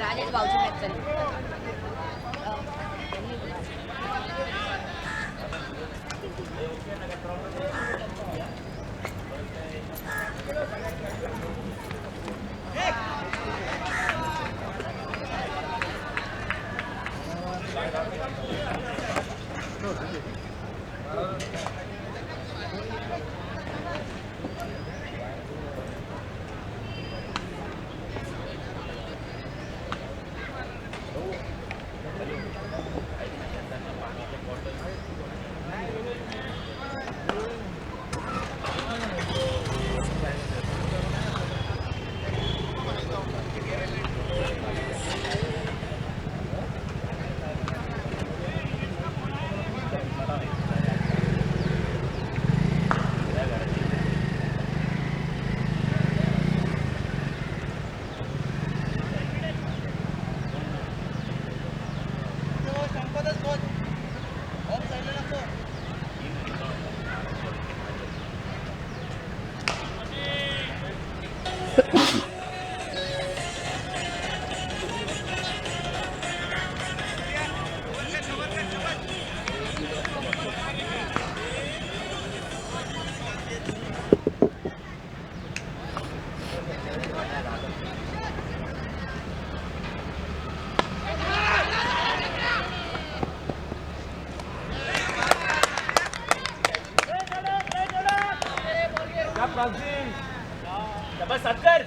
Rajesh भाऊची match चालली. सत्तर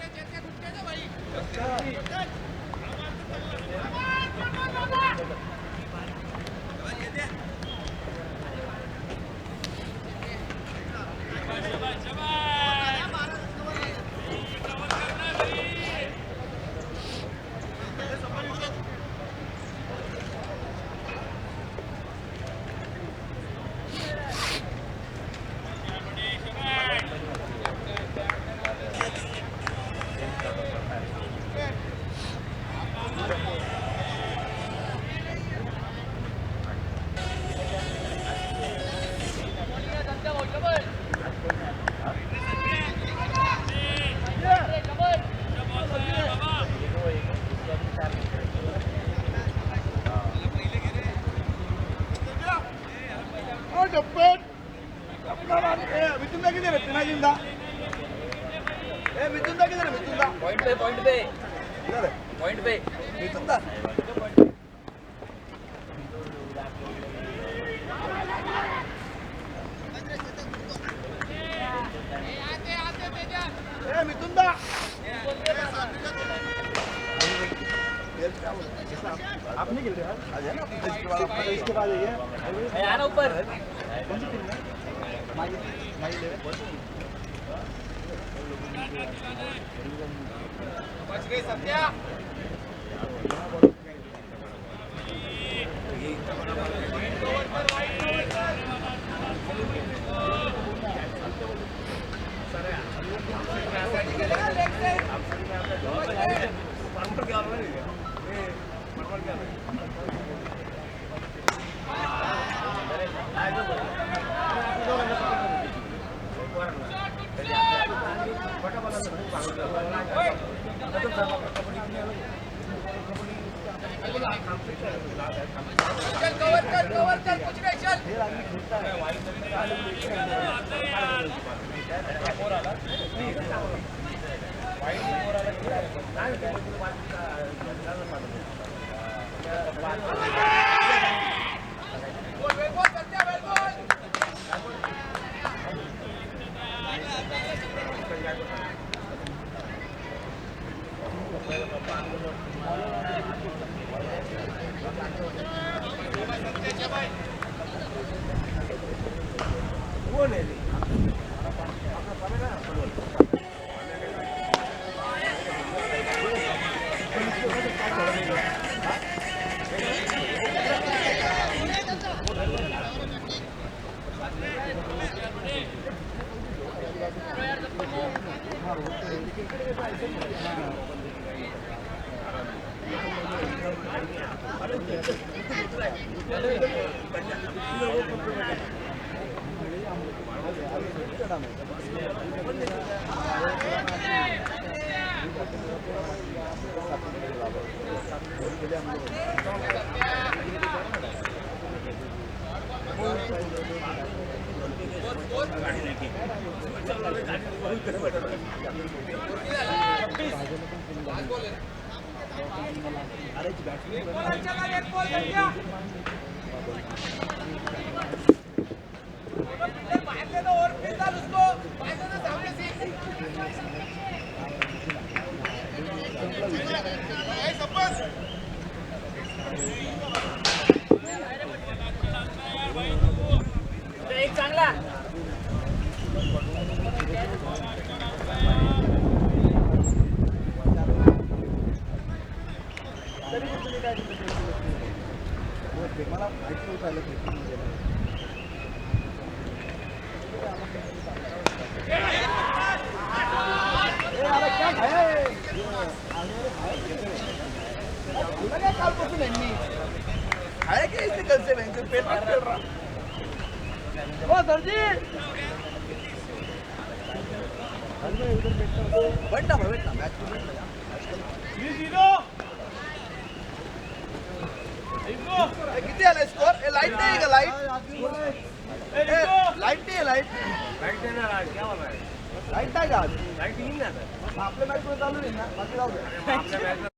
point पे आप नहीं खेल रहे आज है ना इसके बाद ये आना ऊपर कौन सी टीम है माई ले बच गई सत्या एक चांगला मला माहिती होत आलं कालपासून आहे की इथे कसे बँकेत पेट रहा हो सरजी बैठ ना मॅच किती आलाय स्कोर लाईट नाही का लाईट लाईट नाही लाईट लाईट नाही का आपल्या मॅच मध्ये चालू आहे ना बाकी जाऊ दे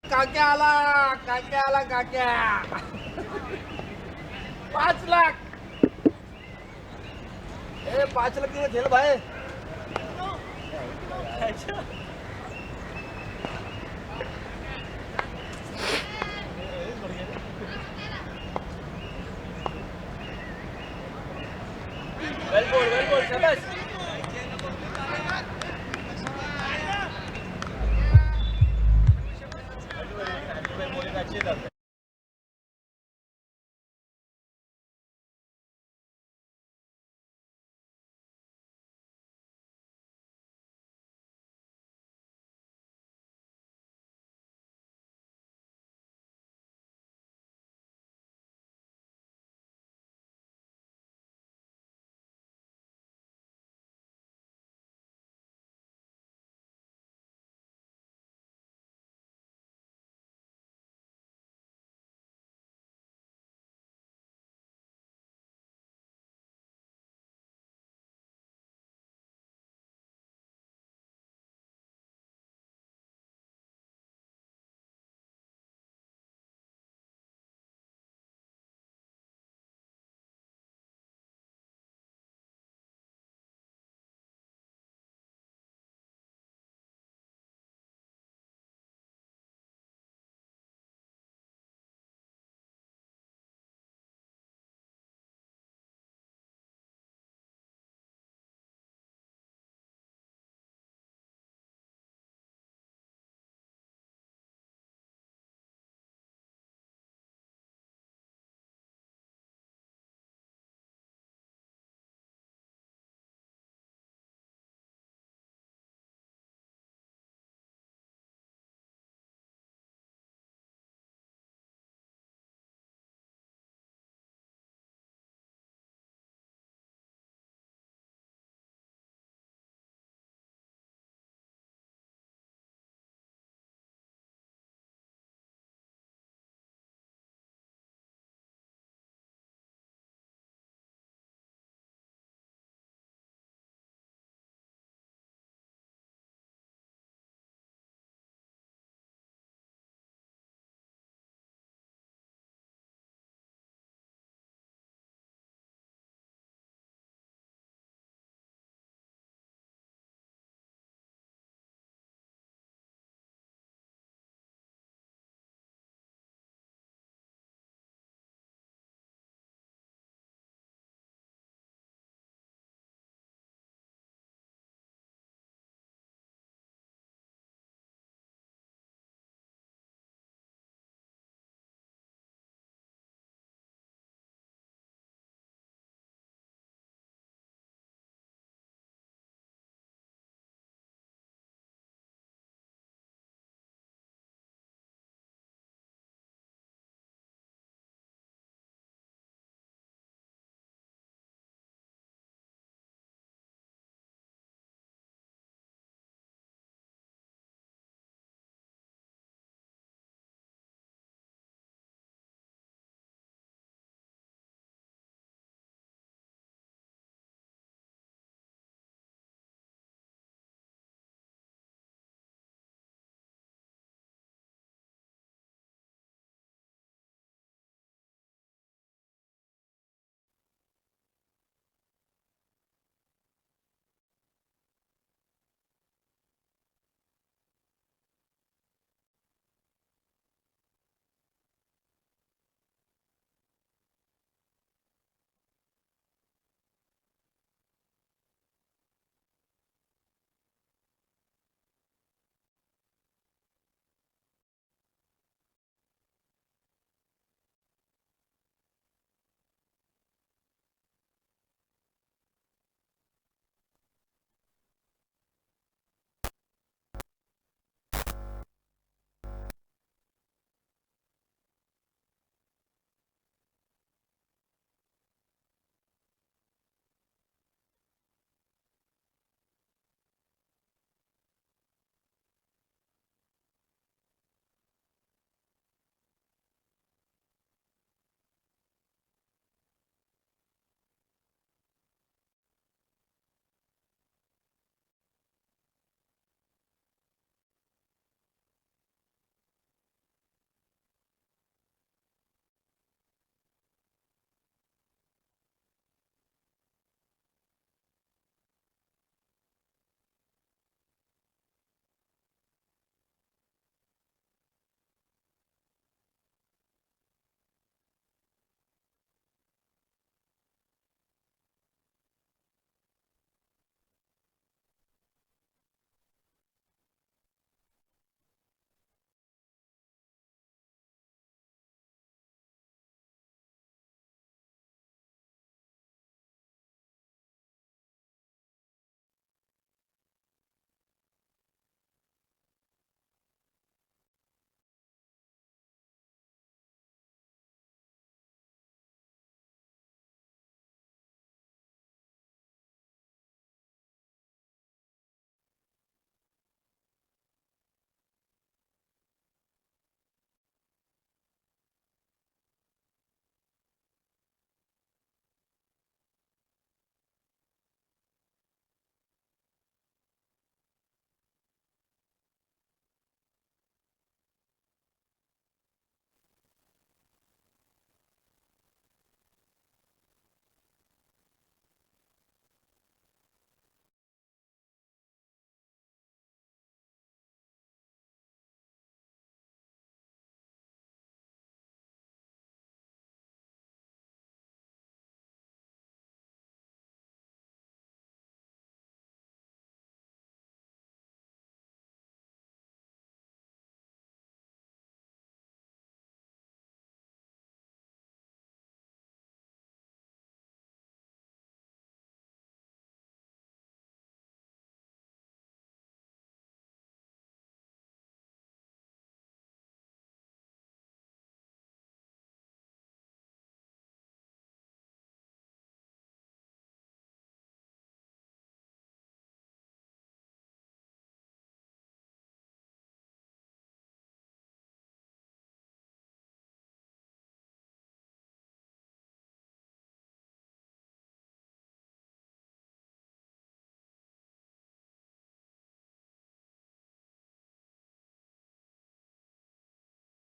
काक्या आला काक्या 5 लाख 5 लाख दिले खेळ भाई वेल बोल शाबाश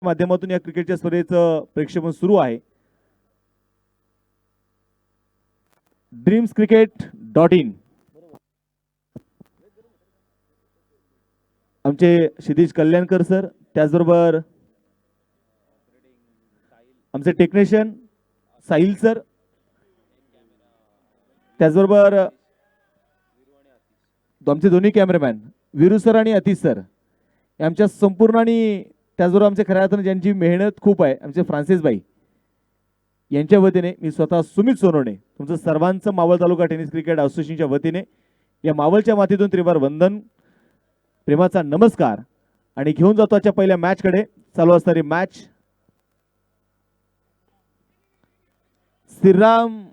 माध्यमातून या क्रिकेटच्या स्पर्धेचं प्रेक्षेपण सुरू आहे. dreamscricket.in आमचे क्षितिज कल्याणकर सर, त्याचबरोबर आमचे टेक्निशियन साहिल सर, त्याचबरोबर आमचे दोन्ही कॅमेरामॅन विरू सर आणि अतिश सर, आमच्या संपूर्ण आणि त्याचबरोबर आमच्या खऱ्या अर्थाने ज्यांची मेहनत खूप आहे आमचे फ्रान्सिस भाई यांच्या वतीने मी स्वतः सुमित सोनवणे तुमचं सर्वांचं मावळ तालुका टेनिस क्रिकेट असोसिएशनच्या वतीने या मावळच्या मातीतून त्रिवार वंदन, प्रेमाचा नमस्कार आणि घेऊन जातो आजच्या पहिल्या मॅच कडे. चालू असणारी match Shriram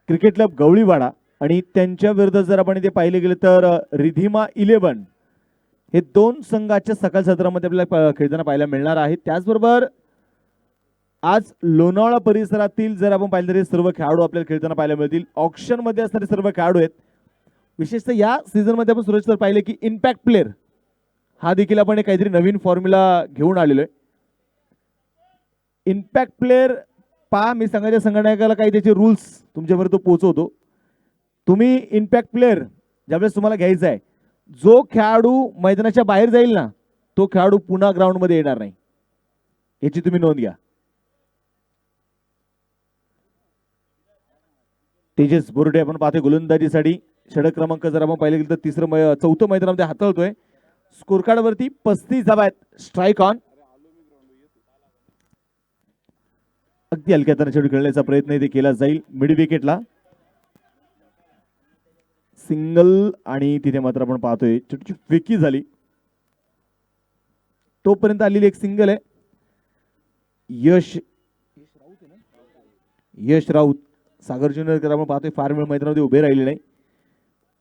cricket club Gavliwada आणि त्यांच्या विरुद्ध जर आपण इथे पाहिले गेले तर रिधिमा 11 हे दोन संघाच्या सकाळ सत्रामध्ये आपल्याला खेळताना पाहायला मिळणार आहे. त्याचबरोबर आज लोणावळा परिसरातील जर आपण पाहिलं तरी सर्व खेळाडू आपल्याला खेळताना पाहायला मिळतील. ऑक्शन मध्ये असणारे सर्व खेळाडू आहेत. विशेषतः या सीझन मध्ये आपण सुरेश सर पाहिले की इम्पॅक्ट प्लेअर हा देखील आपण काहीतरी नवीन फॉर्म्युला घेऊन आलेलो आहे. इम्पॅक्ट प्लेअर पहा, मी संघाच्या संघटनाकाला काही त्याचे रूल्स तुमच्यापर्यंत पोहोचवतो. तुम्ही इम्पॅक्ट प्लेअर ज्यावेळेस तुम्हाला घ्यायचा आहे, जो खेळाडू मैदानाच्या बाहेर जाईल ना तो खेळाडू पुन्हा ग्राउंड मध्ये येणार नाही, याची तुम्ही नोंद घ्या. तेजस बोर्डे आपण पाहतोय गोलंदाजीसाठी षटक क्रमांक जर आपण पाहिले गेलं तर चौथं मैदानामध्ये हाताळतोय. स्कोर कार्ड वरती 35 धावा आहेत. Strike on. अगदी हलक्या हाताने चेंडू खेळण्याचा प्रयत्न इथे केला जाईल. मिड विकेटला सिंगल आणि तिथे मात्र आपण पाहतोय चेंडूची फेकी झाली. तोपर्यंत आलेली एक सिंगल आहे. यश राऊत सागर जुन्नरकर आपण पाहतोय फार वेळ मैदानामध्ये उभे राहिले नाही,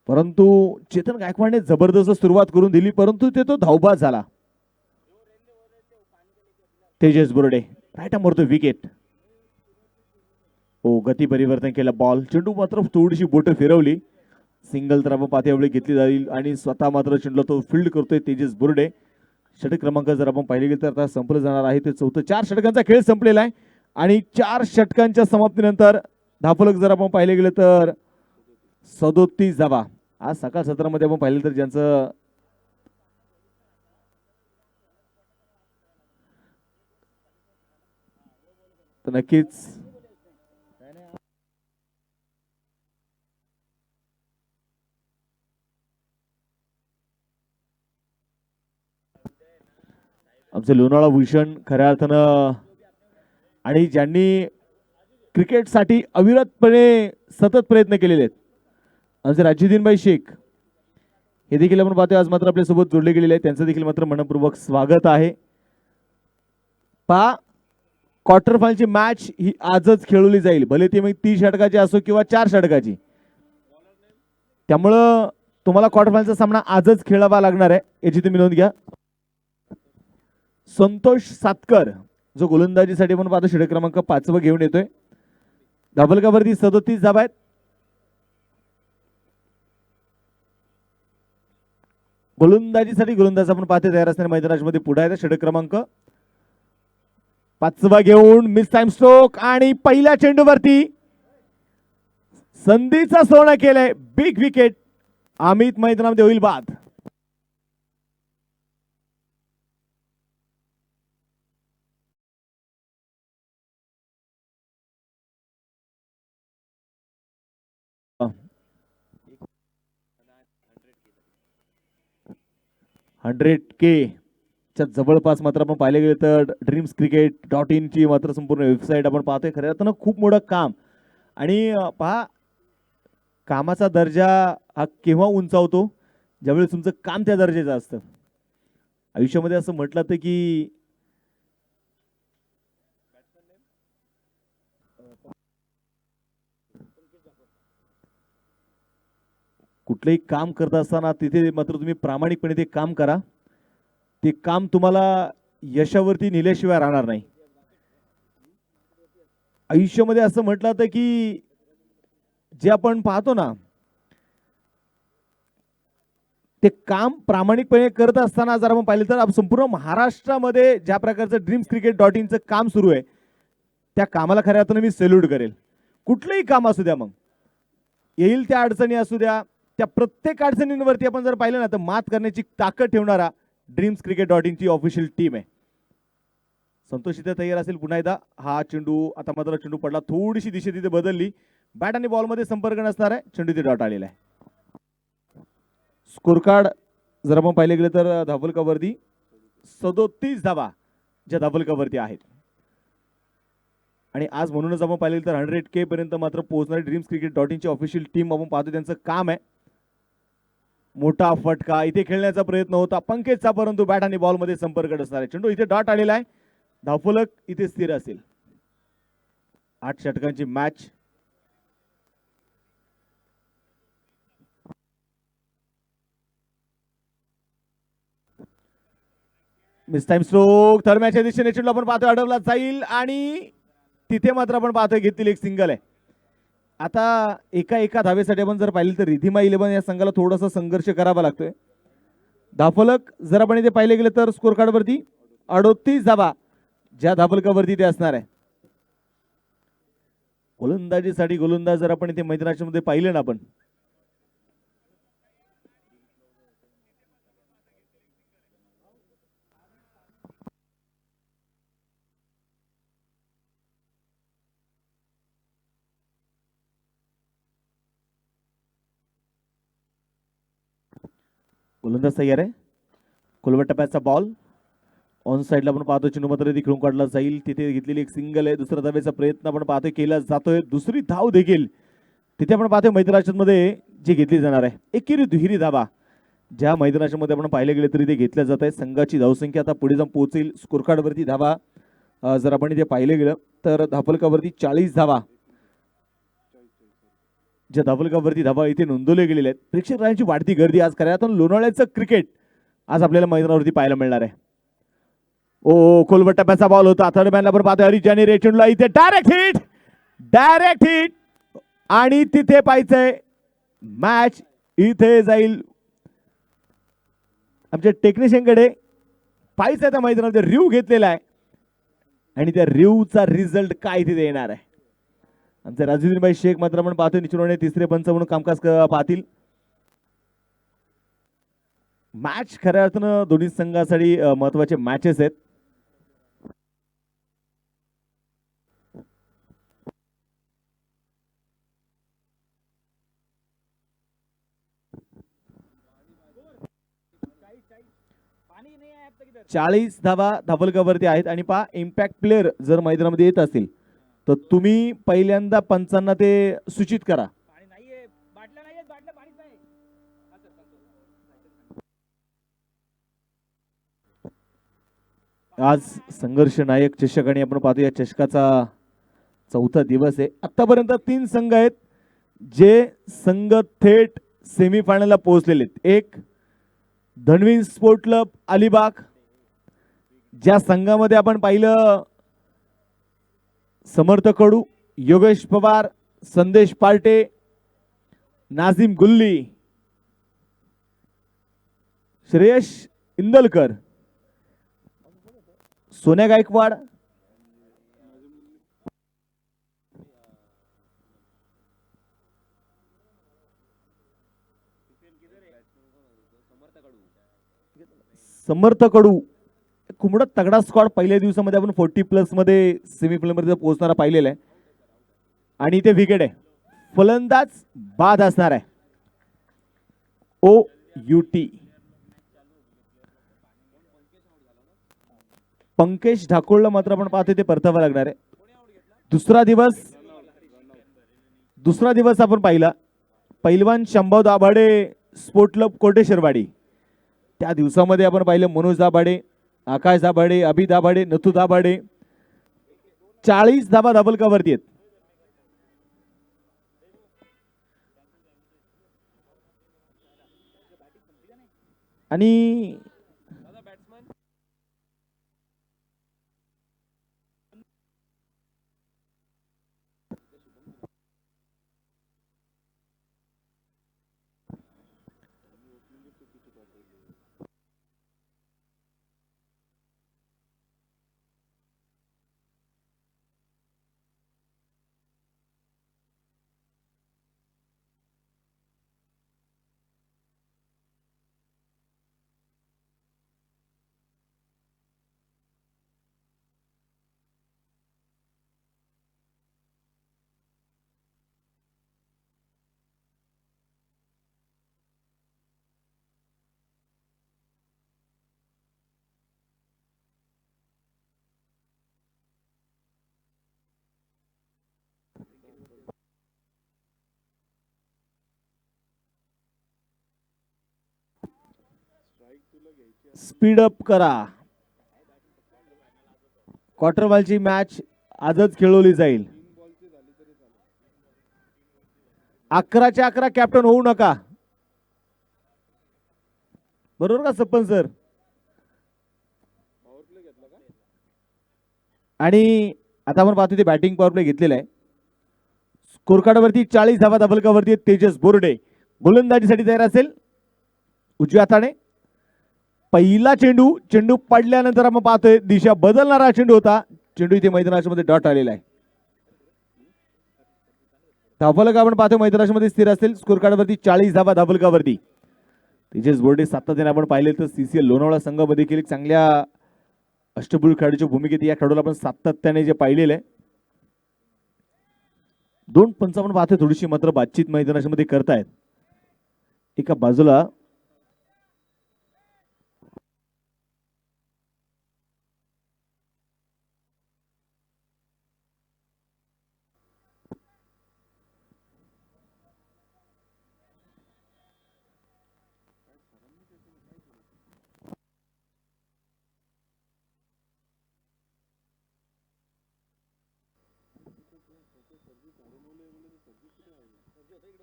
परंतु चेतन गायकवाडने जबरदस्त सुरुवात करून दिली, परंतु ते तो धावबाद झाला. तेजस बोर्डे राईट मारतो विकेट. ओ गती परिवर्तन केलं बॉल, चेंडू मात्र थोडीशी बोट फिरवली. सिंगल तर आपण पाहते वेळी घेतली जाईल आणि स्वतः मात्र चेंडूला तो फील्ड करतोय तेजस बोर्डे. षटक क्रमांक जर आपण पाहिले गेले तर आता संपलं जाणार आहे. ते चौथं 4 षटकांचा खेळ संपलेला आहे आणि 4 षटकांच्या समाप्तीनंतर धावफलक जर आपण पाहिले गेले तर 37 धावा. आज सकाळ सत्रामध्ये आपण पाहिलं तर ज्यांचं तर नक्कीच आमचे लोणावळा भूषण खऱ्या अर्थानं आणि ज्यांनी क्रिकेटसाठी अविरतपणे सतत प्रयत्न केलेले आहेत आमचे राजुद्दीनभाई शेख हे देखील आपण पाहतोय आज मात्र आपल्यासोबत जोडले गेलेले आहेत. त्यांचं देखील मात्र मनपूर्वक स्वागत आहे. पहा, क्वार्टर फायनलची मॅच ही आजच खेळवली जाईल, भले ती मग 30 षटकाची असो किंवा 4 षटकाची. त्यामुळं तुम्हाला क्वार्टर फायनलचा सामना आजच खेळावा लागणार आहे, याची तुम्ही नोंद घ्या. संतोष सातकर जो गोलंदाजीसाठी आपण पाहतो षटक क्रमांक 5 घेऊन येतोय. धावफलकावरती 37 धावा आहेत. गोलंदाजीसाठी गोलंदाज आपण पाहते तयार असणाऱ्या मैदानामध्ये पुढे आहे. षटक क्रमांक 5 घेऊन मिस टाइम स्ट्रोक आणि पहिल्या चेंडूवरती संधीचा सोनं केलंय. Big wicket. अमित मैदानामध्ये होईल बाद. $100K च्या जवळपास मात्र आपण पाहिले गेले तर dreamscricket.in ची मात्र संपूर्ण वेबसाईट आपण पाहतोय. खऱ्या अर्थानं खूप मोठं काम आणि पहा, कामाचा दर्जा हा केव्हा उंचावतो ज्यावेळेस तुमचं काम त्या दर्जाचं असतं. आयुष्यामध्ये असं म्हटलं तर की कुठलंही काम करत असताना तिथे मात्र तुम्ही प्रामाणिकपणे ते काम करा. ते काम तुम्हाला यशावरती नेल्याशिवाय राहणार नाही. आयुष्यामध्ये असं म्हटलं तर की जे आपण पाहतो ना, ते काम प्रामाणिकपणे करत असताना जर आपण पाहिलं तर संपूर्ण महाराष्ट्रामध्ये ज्या प्रकारचं dreamscricket.in काम सुरू आहे त्या कामाला खऱ्या अर्थानं मी सेल्यूट करेल. कुठलंही काम असू द्या, मग येईल त्या अडचणी असू द्या, त्या प्रत्येक अडचणींवरती आपण जर पाहिलं ना तर मात करण्याची ताकद ठेवणारा dreamscricket.in ची ऑफिशियल टीम आहे. संतोष इथे तयार असेल पुन्हा एकदा. हा चेंडू आता मात्र चेंडू पडला, थोडीशी दिशा तिथे बदलली, बॅट आणि बॉल मध्ये संपर्क नसणार आहे, चेंडू तिथे डॉट आलेला आहे. स्कोर कार्ड जर आपण पाहिले गेले तर धावफलकावरती 37 धावा ज्या धावफलकावरती आहेत. आणि आज म्हणूनच आपण पाहिले तर 100K पर्यंत मात्र पोहोचणारी dreamscricket.in ची ऑफिशियल टीम आपण पाहतो. त्यांचं काम आहे मोठा फटका इथे खेळण्याचा प्रयत्न होता पंकजचा, परंतु बॅट आणि बॉल मध्ये संपर्क नसणार आहे, चेंडू इथे डॉट आलेला आहे, धावफलक इथे स्थिर असेल. 8 षटकांची match. Miss time stroke third मॅचच्या दिशेने चेंडू आपण पाहतोय अडवला जाईल आणि तिथे मात्र आपण पाहतोय घेतलेली एक सिंगल आहे. आता एका धावेसाठी आपण जर पाहिलं तर रिधिमा 11 या संघाला थोडासा संघर्ष करावा लागतोय. धावफलक जर आपण इथे पाहिले गेले तर स्कोर कार्ड वरती 38 धावा ज्या धावफलकावरती ते असणार आहे. गोलंदाजीसाठी गोलंदाज जर आपण इथे मैदानामध्ये पाहिले ना आपण गोलंदाज तयार आहे. कुलवट टप्प्याचा बॉल ऑन साइडला आपण पाहतो, चेंडू मात्र ती खेळून काढला जाईल, तिथे घेतलेली एक सिंगल आहे. दुसरा धावेचा प्रयत्न आपण पाहतोय केला जातोय, दुसरी धाव देखील तिथे आपण पाहतोय मैदानामध्ये जी घेतली जाणार आहे. एकेरी दुहेरी धावा ज्या मैदानामध्ये आपण पाहिले गेले तरी ते घेतल्या जात आहे. संघाची धावसंख्या आता पुढे जाऊन पोहोचेल. स्कोर कार्ड वरती धावा जर आपण इथे पाहिले गेलं तर धावफलकावरती 40 धावा ज्या धावफलकावरती धावा इथे नोंदवले गेलेले आहेत. प्रेक्षकांची वाढती गर्दी आज खऱ्या अर्थानं लोणावळ्याचं क्रिकेट आज आपल्याला मैदानावरती पाहायला मिळणार आहे. ओ खोलवट टप्प्याचा बॉल होता, थर्ड मॅनला पण पाहतोय हरिजानी रेचूनला, इथे डायरेक्ट हिट आणि तिथे पाहायचंय मॅच इथे जाईल आमच्या टेक्निशियनकडे. पाहायचंय त्या मैदानामध्ये रिव्ह घेतलेला आहे आणि त्या रिव्हचा रिझल्ट काय तिथे येणार आहे. आमचे राजूद्दीनभाई शेख मात्र आपण पाहतोय निश्चितपणे तिसरे पंच म्हणून कामकाज पाहतील. मॅच खऱ्या अर्थानं दोन्ही संघासाठी महत्वाचे मॅचेस आहेत. चाळीस धावा धावफलकावरती आहेत आणि पहा इम्पॅक्ट प्लेअर जर मैदानामध्ये येत असतील तर तुम्ही पहिल्यांदा पंचांना ते सूचित करा. आज संघर्ष नायक चषक आणि आपण पाहतो या चषकाचा चौथा दिवस आहे. आतापर्यंत 3 संघ आहेत जे संघ थेट सेमीफायनलला पोहोचलेले आहेत. एक धनवीर स्पोर्ट क्लब अलिबाग ज्या संघामध्ये आपण पाहिलं समर्थ कडू, योगेश पवार, संदेश पार्टे, नाझिम गुल्ली, श्रेयश इंदलकर, सोन्या गायकवाड, समर्थ कडू. कुमडा तगडा स्क्वॉड पहिल्या दिवसामध्ये आपण 40+ मध्ये सेमीफायनल मध्ये पोहोचणारा पाहिलेला आहे आणि इथे विकेट आहे. फलंदाज बाद असणार आहे OUT. पंकज ठाकूरला मात्र आपण पाहतोय ते परतावा लागणार आहे. दुसरा दिवस आपण पाहिला पैलवान शंभव दाभाडे स्पोर्ट क्लब कोटेश्वरवाडी. त्या दिवसामध्ये आपण पाहिलं मनोज दाभाडे, आकाश दाभाडे, अभि दाभाडे, नथू दाभाडे. 40 धावा धावफलकावरती आहेत आणि स्पीड अप करा. क्वार्टर फायनलची मॅच आजच खेळवली जाईल. 11च्या 11 कॅप्टन होऊ नका. बरोबर का सप्पन सर? आणि आता आपण पाहतो ते बॅटिंग पॉवर प्ले घेतलेला आहे. स्कोर कार्ड वरती 40 धावा धबलकावरती तेजस बोर्डे गोलंदाजीसाठी तयार असेल. उजव्या हाताने पहिला चेंडू पडल्यानंतर आपण पाहतोय दिशा बदलणारा चेंडू होता. चेंडू इथे मैदानाच्या मध्ये डॉट आलेला आहे. धावफलक आपण पाहतो मैदानामध्ये स्थिर असेल. स्कोर कार्ड वरती 40 धावा धावफलकावरती तेजस बोर्डे सातत्याने आपण पाहिले तर सीसीएल लोणावळा संघामध्ये देखील एक चांगल्या अष्टभूषी खेळाडूच्या भूमिकेत या खेळाडूला आपण सातत्याने जे पाहिलेलं आहे. 2 पंच आपण पाहतोय थोडीशी मात्र बातचीत मैदानाच्या मध्ये करतायत. एका बाजूला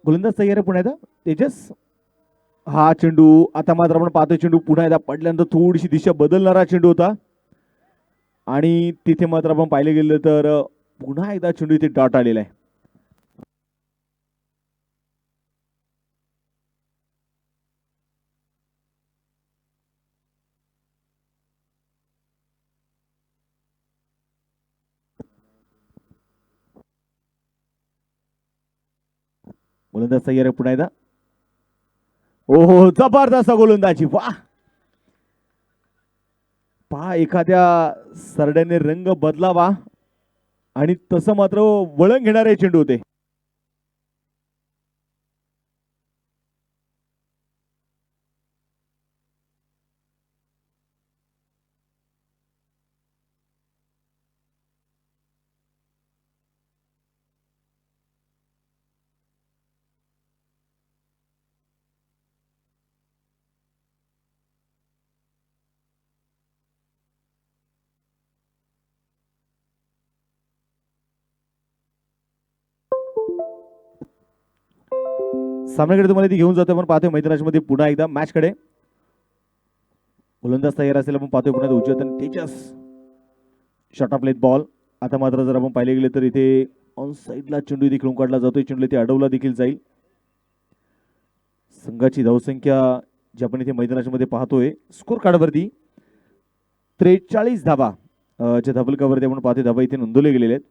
गोलंदाज तयार आहे पुन्हा एकदा तेजस. हा चेंडू आता मात्र आपण पाहतोय चेंडू पुन्हा एकदा पडल्यानंतर थोडीशी दिशा बदलणारा चेंडू होता. आणि तिथे मात्र आपण पाहिले गेलं तर पुन्हा एकदा चेंडू इथे डॉट आलेला आहे. गोलंदाज तयार आहे पुन्हा एकदा. ओहो जबरदस्त गोलंदाजी. वाह पहा एखाद्या सरड्याने रंग बदलावा आणि तसं मात्र वळण घेणारे चेंडू होते. सामन्याकडे तुम्हाला ती घेऊन जातो. आपण पाहतोय मैदानामध्ये पुन्हा एकदा मॅच कडे. गोलंदाज तयार असेल आपण पाहतोय पुन्हा उजव्या Tejas short of length ball. आता मात्र जर आपण पाहिले गेले तर इथे ऑन साइडला चेंडू इथे खेळून काढला जातोय. चेंडू इथे अडवला देखील जाईल. संघाची धावसंख्या जी आपण इथे मैदानाच्या मध्ये पाहतोय स्कोर कार्डवरती 43 धावा च्या धबलकावरती आपण पाहतोय धावा इथे नोंदवले गेलेले आहेत.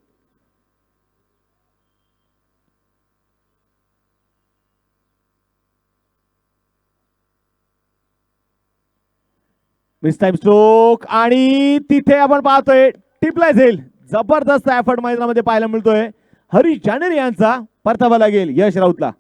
मिस टाइम स्ट्रोक आणि तिथे आपण पाहतोय टिपलाय जाईल. जबरदस्त एफर्ट मैदानामध्ये पाहायला मिळतोय. हरीश जानेरी यांचा परतावा लागेल यश राऊतला.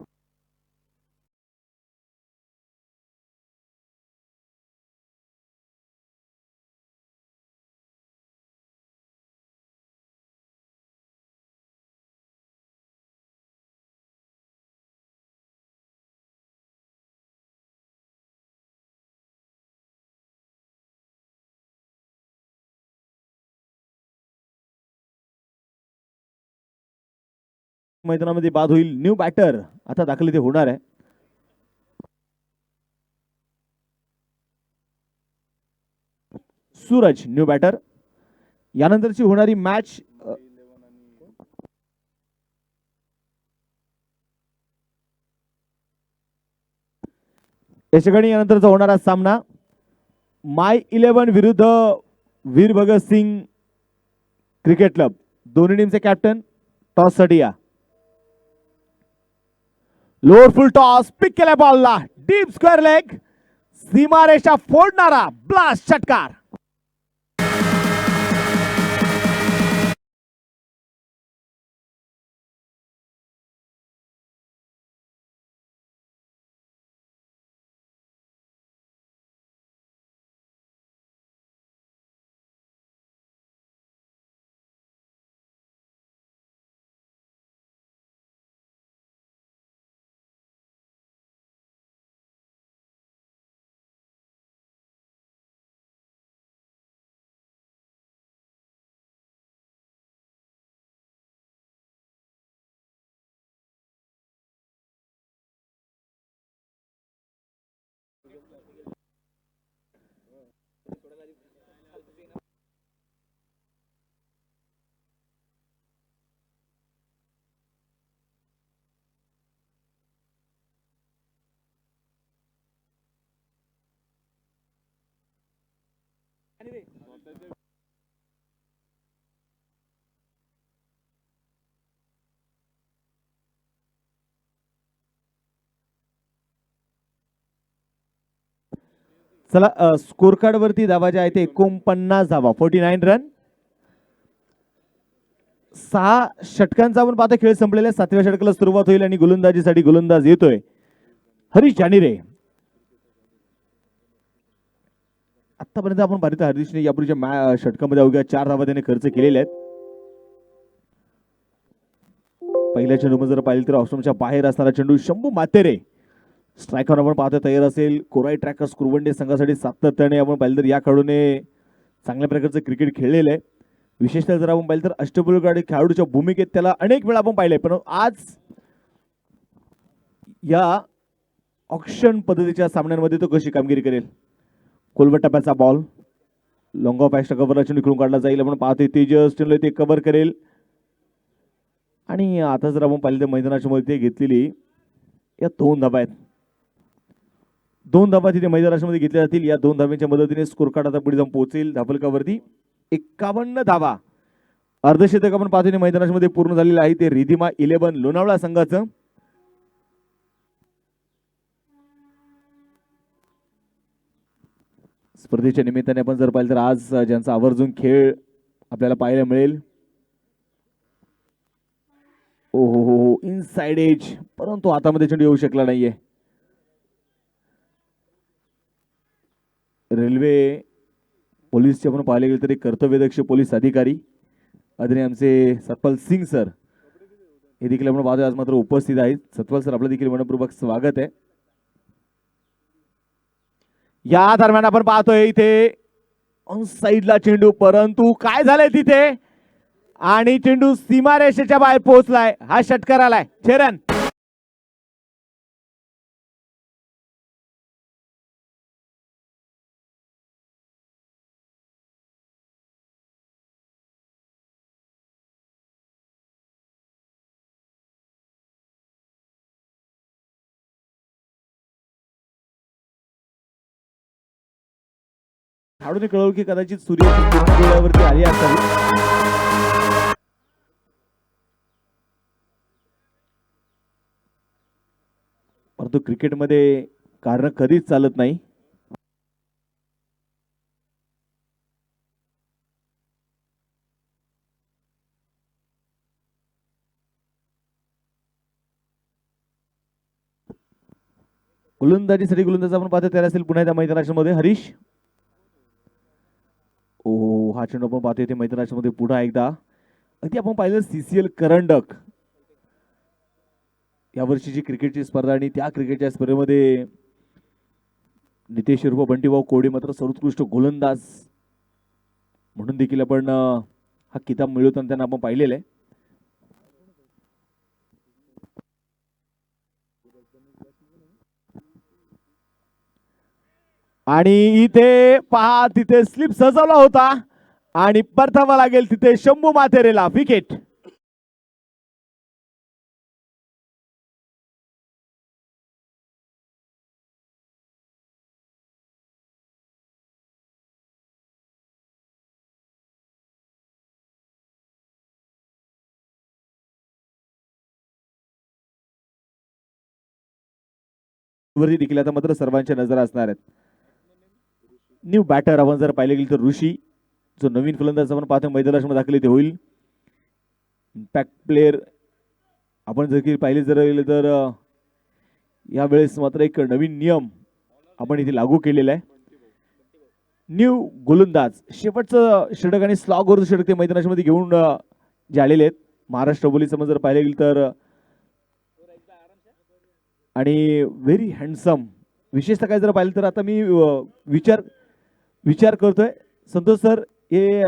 मैदानामध्ये बाद होईल. न्यू बॅटर आता दाखल इथे होणार आहे. Suraj new batter. यानंतरची होणारी मॅच यशगणी यानंतरचा होणारा सामना माय 11 विरुद्ध वीर भगत सिंग क्रिकेट क्लब. दोन्ही टीमचे कॅप्टन टॉस साठी या. लोअर फुल टॉस पिक केल्या बॉलला डीप स्क्वेअर लेग सीमारेषा फोडणारा ब्लास्ट षटकार. चला स्कोर कार्ड वरती धावा ज्या आहेत ते 49 धावा, 49 रन. 6 षटकांचा आपण पाहतो खेळ संपलेला आहे. 7व्या षटकाला सुरुवात होईल आणि गोलंदाजीसाठी गोलंदाज येतोय हरीश जानिरे. आतापर्यंत आपण पाहिलं हरीशने यापूर्वीच्या षटकामध्ये अवघ्या 4 धावा त्याने खर्च केलेल्या आहेत. पहिल्या चेंडूमध्ये जर पाहिलं तर ऑस्ट्रेलियाच्या बाहेर असणारा चेंडू शंभू मातेरे स्ट्रायकर आपण पाहतो तयार असेल. कोराई ट्रॅकर्स कुरवंडे संघासाठी सातत्याने आपण पाहिलं तर या खेळाडूने चांगल्या प्रकारचं क्रिकेट खेळलेलं आहे. विशेषतः जर आपण पाहिलं तर अष्टपैलू खेळाडूच्या भूमिकेत त्याला अनेक वेळा आपण पाहिलंय, पण आज या ऑक्शन पद्धतीच्या सामन्यांमध्ये तो कशी कामगिरी करेल. कोलवट टप्प्याचा बॉल लॉंग ऑफ एक्स्ट्रा कव्हरला चेंडू खेळून काढला जाईल. आपण पाहतोय तेजस चेंडू ते कव्हर करेल आणि आता जर आपण पाहिलं तर मैदानाच्या मध्ये घेतलेली या 2 धावा आहेत. 2 धावा तिथे मैदानाच्या मध्ये घेतल्या जातील. या 2 धाव्यांच्या मदतीने स्कोर कार्ड आता पुढे जाऊन पोहोचेल धावफलकावरती. 51 धावा अर्धशतक आपण पाहतोय मैदानाच्या मध्ये पूर्ण झालेलं आहे. ते रिधिमा 11 लोणावळा संघाचं. स्पर्धेच्या निमित्ताने आपण जर पाहिलं तर आज ज्यांचा आवर्जून खेळ आपल्याला पाहायला मिळेल. ओ हो हो इनसाइड एज, परंतु हातामध्ये चेंडू येऊ शकला नाहीये. रेल्वे पोलीसचे आपण पाहिले गेले तरी कर्तव्यदक्ष पोलीस अधिकारी आदरणीय आमचे सतपाल सिंग सर हे देखील आपण पाहतोय आज मात्र उपस्थित आहेत. सतपाल सर आपलं देखील मनपूर्वक स्वागत आहे. या दरम्यान आपण पाहतोय इथे ऑन साइडला चेंडू, परंतु काय झालंय तिथे आणि चेंडू सीमारेषेच्या बाहेर पोहोचलाय. हा षटकार आलाय. 6 रन. खेळाडूने कळवलं की कदाचित सूर्याची किरण डोळ्यावरती आली असावी. परंतु क्रिकेटमध्ये कारण कधीच चालत नाही. गोलंदाजीसाठी गोलंदाज आपण पाहतो तयार असेल पुन्हा एकदा मैदानाच्या मध्ये हरीश. ओ हा चेंडू आपण पाहतोय ते मैदानाच्या मध्ये पुन्हा एकदा. अगदी आपण पाहिलं CCL करंडक या वर्षीची क्रिकेटची स्पर्धा आणि त्या क्रिकेटच्या स्पर्धेमध्ये नितेश उर्फ बंटीभाऊ कोडे मात्र सर्वोत्कृष्ट गोलंदाज म्हणून देखील आपण हा किताब मिळवताना त्यांना आपण पाहिलेलं आहे. आणि इथे पहा तिथे स्लिप सजवला होता आणि परतावा लागेल तिथे शंभू माथेरेला विकेट. वरती देखील आता मात्र सर्वांच्या नजर असणार आहेत. न्यू बॅटर आपण जर पाहिले गेले तर ऋषी जो नवीन फलंदाज आपण पाहतो मैदानामध्ये दाखल ते होईल. इम्पॅक्ट प्लेअर आपण जर पाहिले जर गेले तर यावेळेस मात्र एक नवीन नियम आपण इथे लागू केलेला आहे. न्यू गोलंदाज शेवटचं षटक आणि स्लॉगवरचं षटक ते मैदानाच्या मध्ये घेऊन जे आलेले आहेत. महाराष्ट्र पोलीस जर पाहिले गेले तर आणि व्हेरी हँडसम. विशेषतः काय जर पाहिलं तर आता मी विचार करतोय संतोष सर हे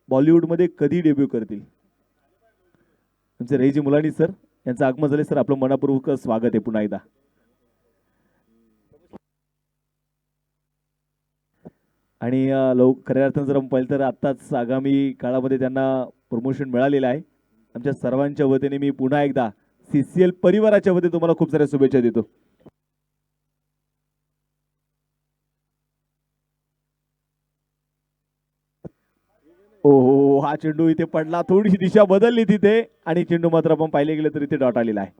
बॉलिवूडमध्ये कधी डेब्यू करतील. तुमचे रईजी मुलानी सर यांचं आगमन झाले. सर आपलं मनपूर्वक स्वागत आहे पुन्हा एकदा. आणि खऱ्या अर्थानं जर आपण पाहिलं तर आत्ताच आगामी काळामध्ये त्यांना प्रमोशन मिळालेलं आहे. आमच्या सर्वांच्या वतीने मी पुन्हा एकदा CCL परिवाराच्या वतीने तुम्हाला खूप साऱ्या शुभेच्छा देतो. ओहो, हा चेंडू इथे पडला, थोडीशी दिशा बदलली तिथे आणि चेंडू मात्र आपण पाहिले गेले तर इथे डॉट आलेला आहे.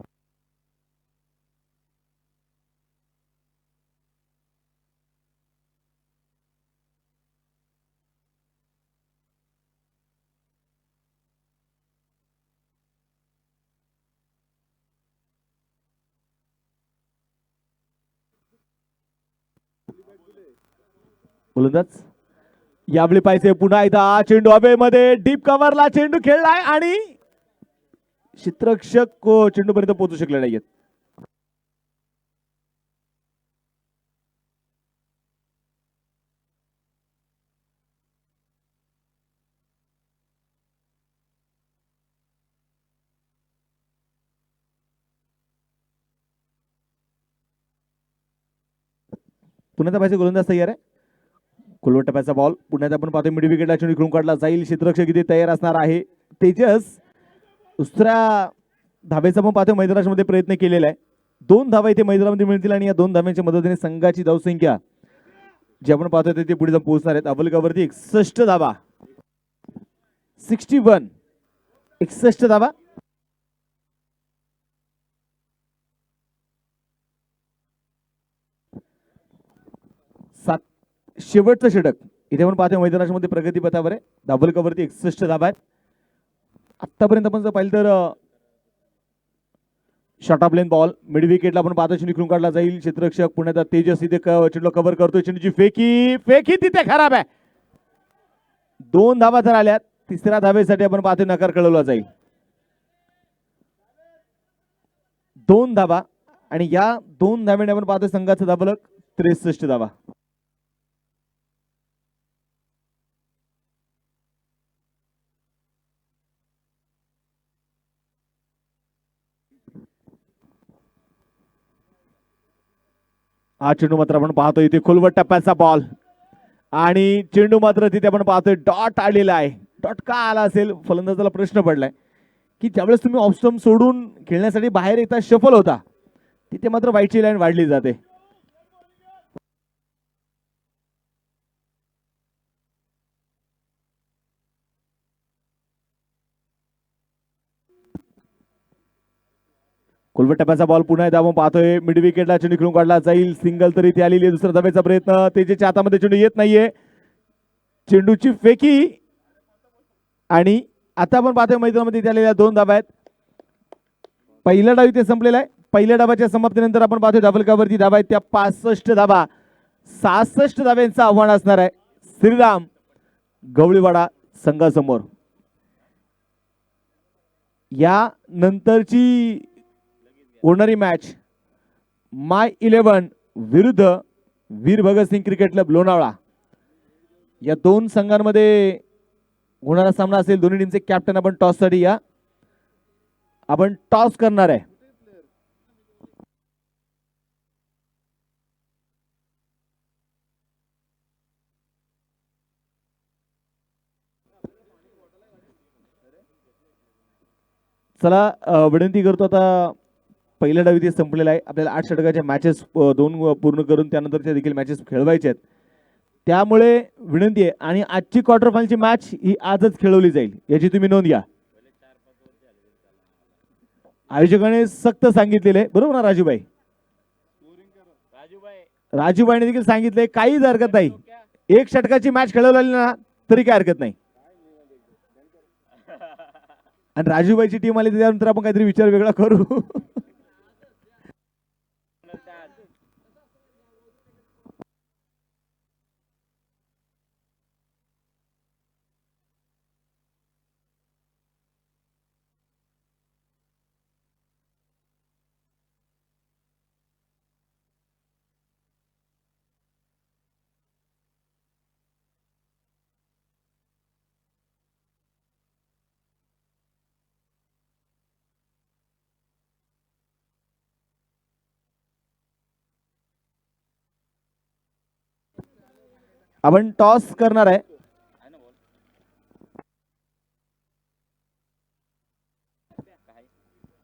गोलंदाज याबली पाहिजे पुन्हा एकदा चेंडू हवेमध्ये डीप कव्हरला चेंडू खेळलाय आणि क्षेत्ररक्षक चेंडू पर्यंत पोहोचू शकले नाहीयेत. पुन्हा पाहिजे गोलंदाज तयार आहे. खोलवर टप्प्याचा बॉल पुण्यात आपण पाहतो मिड विकेटला चेंडू खेळून काढला जाईल. क्षेत्ररक्षक इथे तयार असणार आहे तेजस. दुसऱ्या धावेचा पण पाहतो मैदानामध्ये प्रयत्न केलेला आहे. 2 धावा इथे मैदानामध्ये मिळतील आणि या 2 धाव्यांच्या मदतीने संघाची धावसंख्या जी आपण पाहतोय ते पुढे जाऊन पोहोचणार आहेत. अवलगावरती 61 धावा, 61 धावा. शेवटचं षटक इथे आपण पाहतोय मैदानामध्ये प्रगती पथावर आहे. धावलगावरती 61 धावा आहेत. आतापर्यंत आपण जर पाहिलं तर short of length ball mid विकेटला आपण पाहतो चेंडू खेळून काढला जाईल. क्षेत्ररक्षक पुण्याचा तेजस इथे चेंडू कव्हर करतोय. चेंडूची फेकी तिथे खराब आहे. 2 धावा जर आल्यात, तिसऱ्या धावेसाठी आपण पाहतोय नकार कळवला जाईल. 2 धावा आणि या 2 धाव्याने आपण पाहतोय संघाचं धावलक 63 धावा. हा चेंडू मात्र आपण पाहतोय इथे खोलवर टप्प्याचा बॉल आणि चेंडू मात्र तिथे आपण पाहतोय डॉट आलेला आहे. डॉट का आला असेल फलंदाजाला प्रश्न पडलाय की ज्यावेळेस तुम्ही ऑफ स्टंप सोडून खेळण्यासाठी बाहेर येता शफल होता तिथे मात्र वाईटची लाईन वाढली जाते. खोलवर टप्प्याचा बॉल पुन्हा एकदा आपण पाहतोय मिड विकेटला चेंडू खेळून काढला जाईल. सिंगल तरी ती आलेली आहे. दुसऱ्या धावेचा प्रयत्न तेजसच्या हातामध्ये चेंडू येत नाहीये. चेंडूची फेकी आणि आता आपण पाहतोय मैदानामध्ये इथे आलेल्या 2 धावा आहेत. पहिला डाव इथे संपलेला आहे. पहिल्या डावाच्या समाप्तीनंतर आपण पाहतोय धावलकावरती धावा आहेत त्या 65 धावा. 66 धाव्यांचं आव्हान असणार आहे श्रीराम गवळीवाडा संघासमोर. या नंतरची होणारी मॅच माय 11 विरुद्ध वीर भगतसिंग क्रिकेट क्लब लोणावळा या 2 संघांमध्ये होणारा सामना असेल. दोन्ही टीमचे कॅप्टन आपण टॉस साठी या. आपण टॉस करणार आहे. चला विनंती करतो आता पहिला डाव इथे संपलेला आहे. आपल्याला 8 षटकाच्या मॅचेस 2 पूर्ण करून त्यानंतरच्या देखील मॅचेस खेळवायचे आहेत. त्यामुळे विनंती आहे आणि आजची क्वार्टर फायनलची मॅच ही आजच खेळवली जाईल याची तुम्ही नोंद घ्या. आयोजकाने सक्त सांगितलेले बरोबर ना राजूभाई? राजूभाईने देखील सांगितले काहीच हरकत नाही. 1 षटकाची मॅच खेळवली ना तरी काय हरकत नाही. आणि राजूभाईची टीम आली त्यानंतर आपण काहीतरी विचार वेगळा करू. आपण टॉस करणार आहे.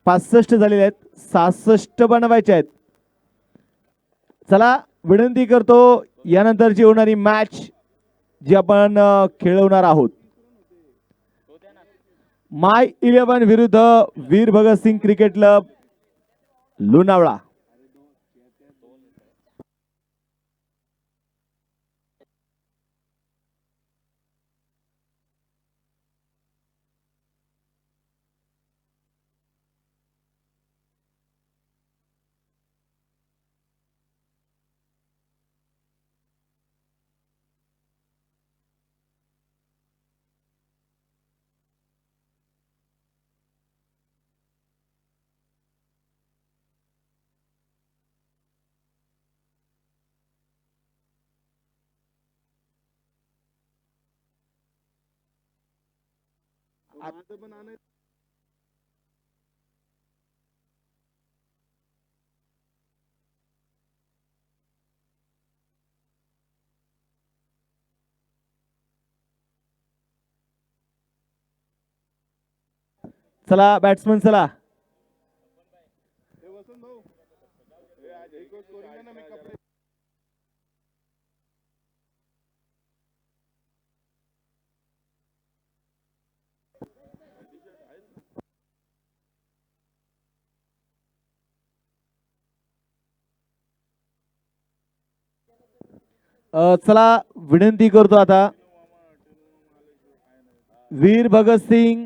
65 झालेले आहेत, 66 बनवायचे आहेत. चला विनंती करतो यानंतरची होणारी मॅच जी आपण खेळवणार आहोत, माय 11 विरुद्ध वीर भगतसिंग क्रिकेट क्लब लोणावळा. चला बॅट्समन चला. चला विनंती करतो आता वीर भगतसिंग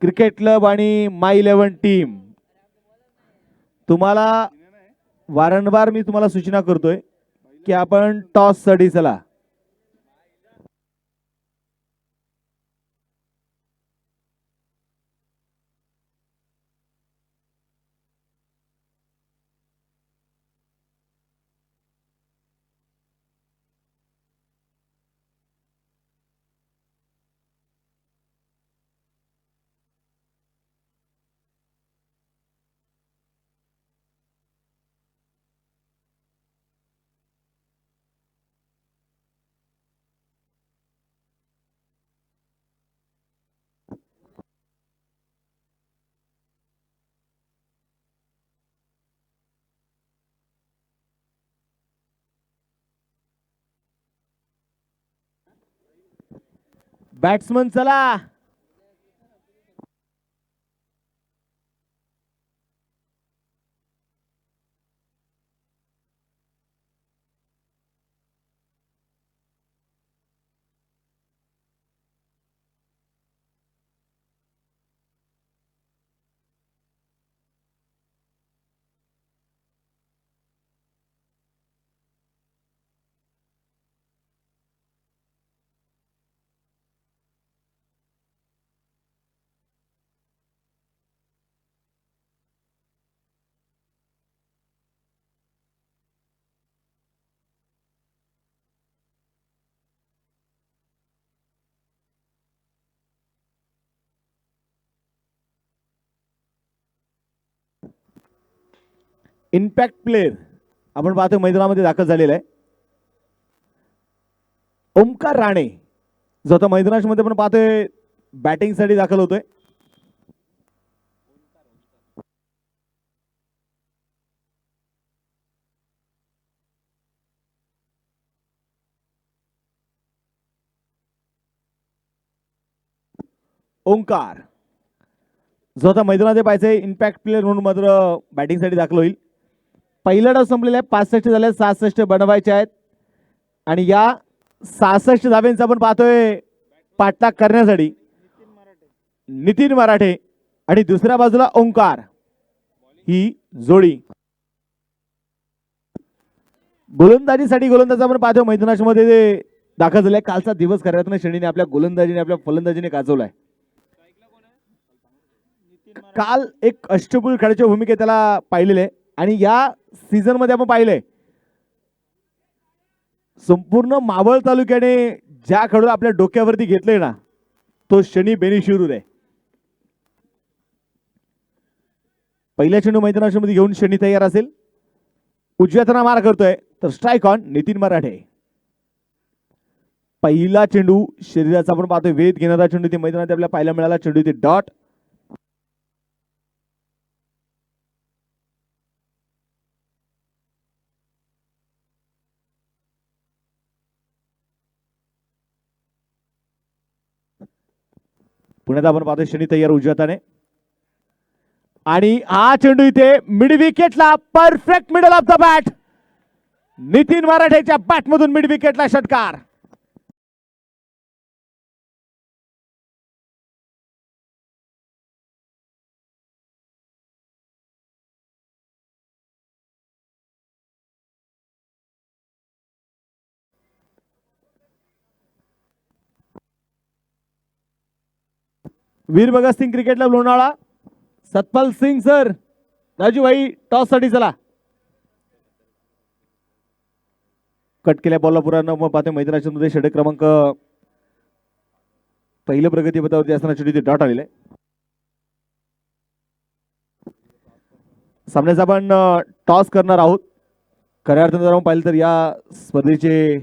क्रिकेट क्लब आणि माय 11 टीम, तुम्हाला वारंवार मी तुम्हाला सूचना करतोय की आपण टॉस साठी चला. बॅट्समन चला. इम्पॅक्ट प्लेयर आपण पाहतो मैदानामध्ये दाखल झालेला आहे ओमकार राणे, जो आता मैदानामध्ये आपण पाहतोय बॅटिंग साठी दाखल होतोय. ओंकार जो आता मैदानामध्ये पाहिजे इम्पॅक्ट प्लेयर म्हणून मात्र बॅटिंग साठी दाखल होईल. पहिला डाव संपलेला आहे, 65 झाले, 66 बनवायचे आहेत आणि या 66 धाब्यांचा आपण पाहतोय पाठलाग करण्यासाठी नितीन मराठे आणि दुसऱ्या बाजूला ओंकार ही जोडी. गोलंदाजीसाठी गोलंदाज आपण पाहतो मैदानामध्ये दाखल झालाय. कालचा दिवस खऱ्या श्रेणीने आपल्या गोलंदाजीने आपल्या फलंदाजीने गाजवलाय. काल एक अष्टपैलू खेळाच्या भूमिकेत त्याला पाहिलेले आहे आणि या सीझन मध्ये आपण पाहिलंय संपूर्ण मावळ तालुक्याने ज्या खेळाडूला आपल्या डोक्यावरती घेतलंय ना तो शनी बेनिशिरूर आहे. पहिल्या चेंडू मैदानामध्ये घेऊन शनी तयार असेल, उजव्या हाताने मार करतोय तर स्ट्राइक ऑन नितीन मराठे. पहिला चेंडू शरीराचा आपण पाहतोय वेध घेणारा चेंडू ते मैदानात आपल्याला पाहायला मिळाला. चेंडू ते डॉट. पुण्यात आपण पाहतोय शनी तयार उजव्याताने आणि हा चेंडू इथे मिड विकेटला perfect middle of the bat. Nitin मराठेच्या बॅट मधून मिड विकेटला षटकार. Veer Bhagat Singh cricket club Lonavala. Satpal Singh sir, Raju bhai toss साठी चला. कट केल्या बॉलला पुरा पाहते मैदानाच्या मध्ये षटक क्रमांक पहिल्या प्रगती पथावरती असताना चेंडू डॉट आलेले. सामन्याचा आपण टॉस करणार आहोत. खऱ्या अर्थाने जर आपण पाहिलं तर या स्पर्धेचे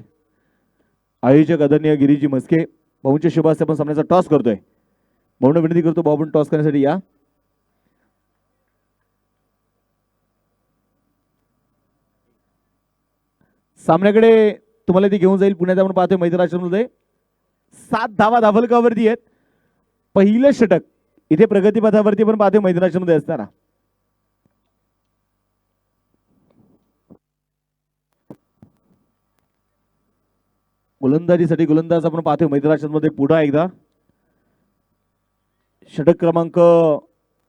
आयोजक आदरणीय गिरीजी म्हस्के भाऊंच्या शुभ हस्ते आपण सामन्याचा टॉस करतोय. म्हणून विनंती करतो भाऊ आपण टॉस करण्यासाठी या. सामन्याकडे तुम्हाला ती घेऊन जाईल. पुण्यात आपण पाहतोय मैदानाच्या मध्ये 7 धावा धावलकावरती आहेत. पहिलं षटक इथे प्रगतीपथावरती आपण पाहतोय मैदानाच्या मध्ये असताना. गोलंदाजीसाठी गोलंदाज आपण पाहतोय मैदानाच्या मध्ये पुन्हा एकदा. षटक क्रमांक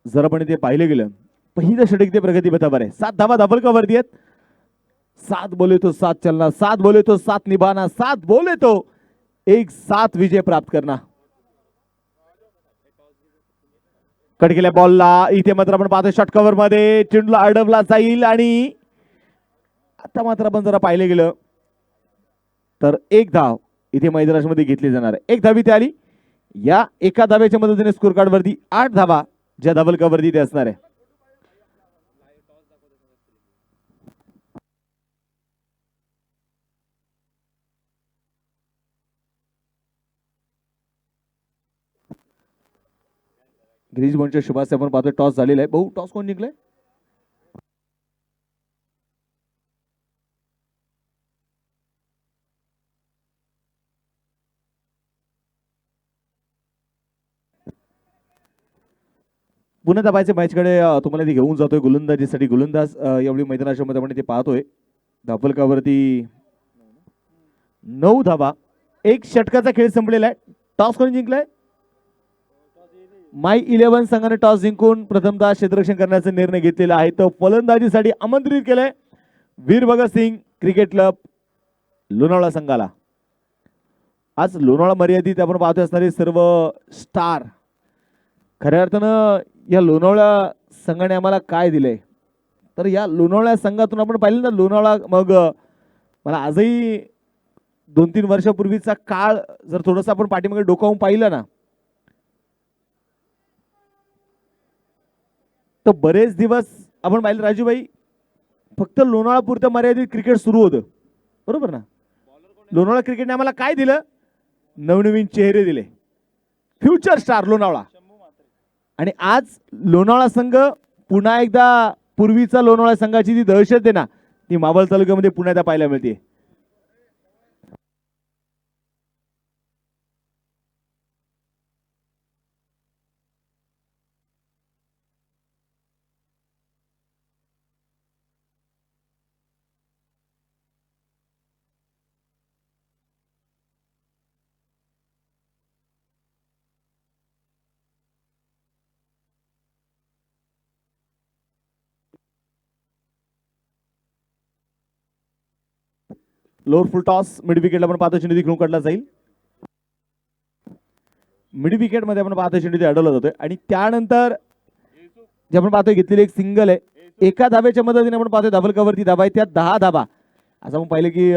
जर आपण इथे पाहिले गेलं पहिलं षटक ते प्रगतीपथावर आहे. 7 धावा धावलकावरती आहेत. 7 बोले तो 7 चलना, 7 बोले तो 7 निभाना, 7 बोले तो एक 7 विजय प्राप्त करना. कट केल्या बॉलला इथे मात्र आपण पाहतोय षटकावर मध्ये चेंडूला अडवला जाईल आणि आता मात्र आपण जरा पाहिले गेलं तर एक धाव इथे मैदानामध्ये घेतली जाणार आहे. एक धाव इथे आली. या एका धाव्याच्या मदतीने स्कोर कार्ड वरती 8 धावा ज्या धावलकावरती ते असणार आहे. ग्रीज बॉन्डच्या शुभास्ते आपण पाहतोय टॉस झालेला आहे. भाऊ टॉस कोण जिंकलाय? पुन्हा दाबायचे मॅचकडे तुम्हाला ते घेऊन जातोय. गोलंदाजीसाठी गोलंदाज एवढी मैदानाच्या मध्ये आपण ते पाहतोय. धावलकावरती 9 धावा. एक षटकाचा खेळ संपलेला आहे. टॉस कोणी जिंकलाय? माय 11 संघाने टॉस जिंकून प्रथमतः क्षेत्ररक्षण करण्याचा निर्णय घेतलेला आहे. तर फलंदाजीसाठी आमंत्रित केलंय वीर भगत सिंग क्रिकेट क्लब लोणावळा संघाला. आज लोणावळा मर्यादित आपण पाहतोय असणारे सर्व स्टार. खऱ्या अर्थानं या लोणावळा संघाने आम्हाला काय दिलंय तर या लोणावळा संघातून आपण पाहिलं ना लोणावळा मग मला आजही 2-3 वर्षापूर्वीचा काळ जर थोडंसं आपण पाठीमागे डोकावून पाहिलं ना तर बरेच दिवस आपण पाहिलं राजूभाई फक्त लोणावळा पुरतं मर्यादित क्रिकेट सुरू होतं. बरोबर ना? लोणावळा क्रिकेटने आम्हाला काय दिलं? नवनवीन चेहरे दिले. Future star Lonavala. आणि आज लोणावळा संघ पुन्हा एकदा पूर्वीचा लोणावळा संघाची जी दहशत आहे ना ती मावळ तालुक्यामध्ये पुन्हा एकदा पाहायला मिळते. लोअर फुल टॉस मिड विकेटला आपण पाहतो चेंडू घेऊन काढला जाईल. मिड विकेट मध्ये आपण पाहतो चेंडू अडवला जातोय आणि त्यानंतर जे आपण पाहतोय घेतलेली एक सिंगल आहे. एका धाब्याच्या मदतीने आपण पाहतोय धावलकावरती धाबा आहे. त्या 10 धाबा. असं आपण पाहिलं की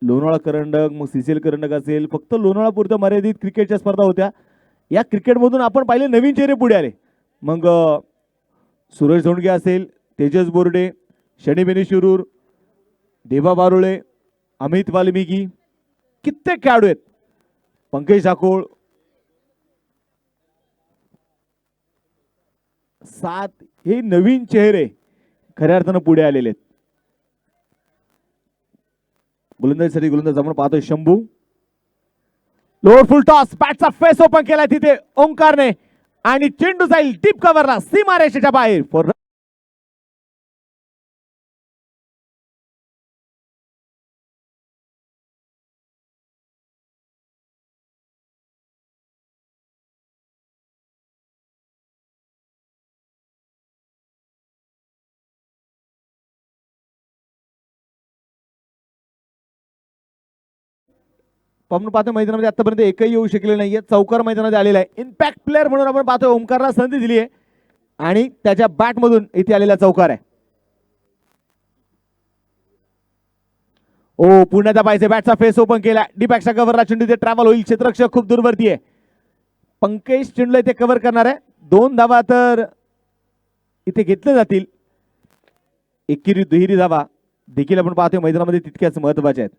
लोणावळा करंडक मग CCL करंडक असेल फक्त लोणावळा पुरतं मर्यादित क्रिकेटच्या स्पर्धा होत्या. या क्रिकेटमधून आपण पाहिले नवीन चेहरे पुढे आले. मग सुरेश धोंडगे असेल, तेजस बोर्डे, शनीबेनी शिरूर, देवा बारुळे, अमित वाल्मिकी कित्येक खेळाडू आहेत पंकज ठाकूर 7 हे नवीन चेहरे खऱ्या अर्थानं पुढे आलेले आहेत. गोलंदाजीसाठी गोलंदाज आपण पाहतोय शंभू. लोअर फुल टॉस, बॅटचा फेस ओपन केलाय तिथे ओंकारने आणि चेंडू जाईल डीप कव्हरला सीमारेषेच्या बाहेर फॉर आपण पाहतो मैदानामध्ये आतापर्यंत एकही येऊ शकले नाहीये. चौकार मैदानामध्ये आलेला आहे. इम्पॅक्ट प्लेअर म्हणून आपण पाहतोय ओमकारला संधी दिली आहे आणि त्याच्या बॅट मधून इथे आलेला चौकार आहे. ओ पुण्याचा पाहिजे बॅटचा फेस ओपन केला डीपॅक्सच्या कव्हरला चेंडू इथे ट्रॅव्हल होईल. क्षेत्ररक्षक खूप दूरवरती आहे. पंकज चेंडूला इथे कव्हर करणार आहे. 2 धावा तर इथे घेतले जातील. एकेरी दुहेरी धावा देखील आपण पाहतोय मैदानामध्ये तितक्याच महत्वाच्या आहेत.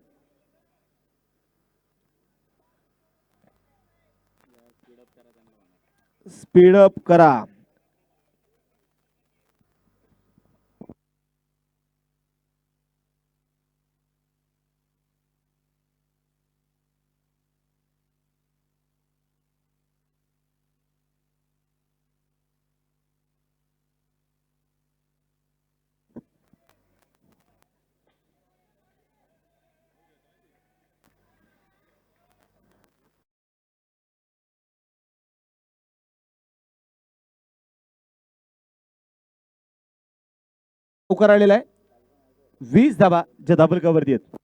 स्पीड अप करा. चौकार आलेला आहे. 20 धावा ज्या धाबल कव्हरती आहेत.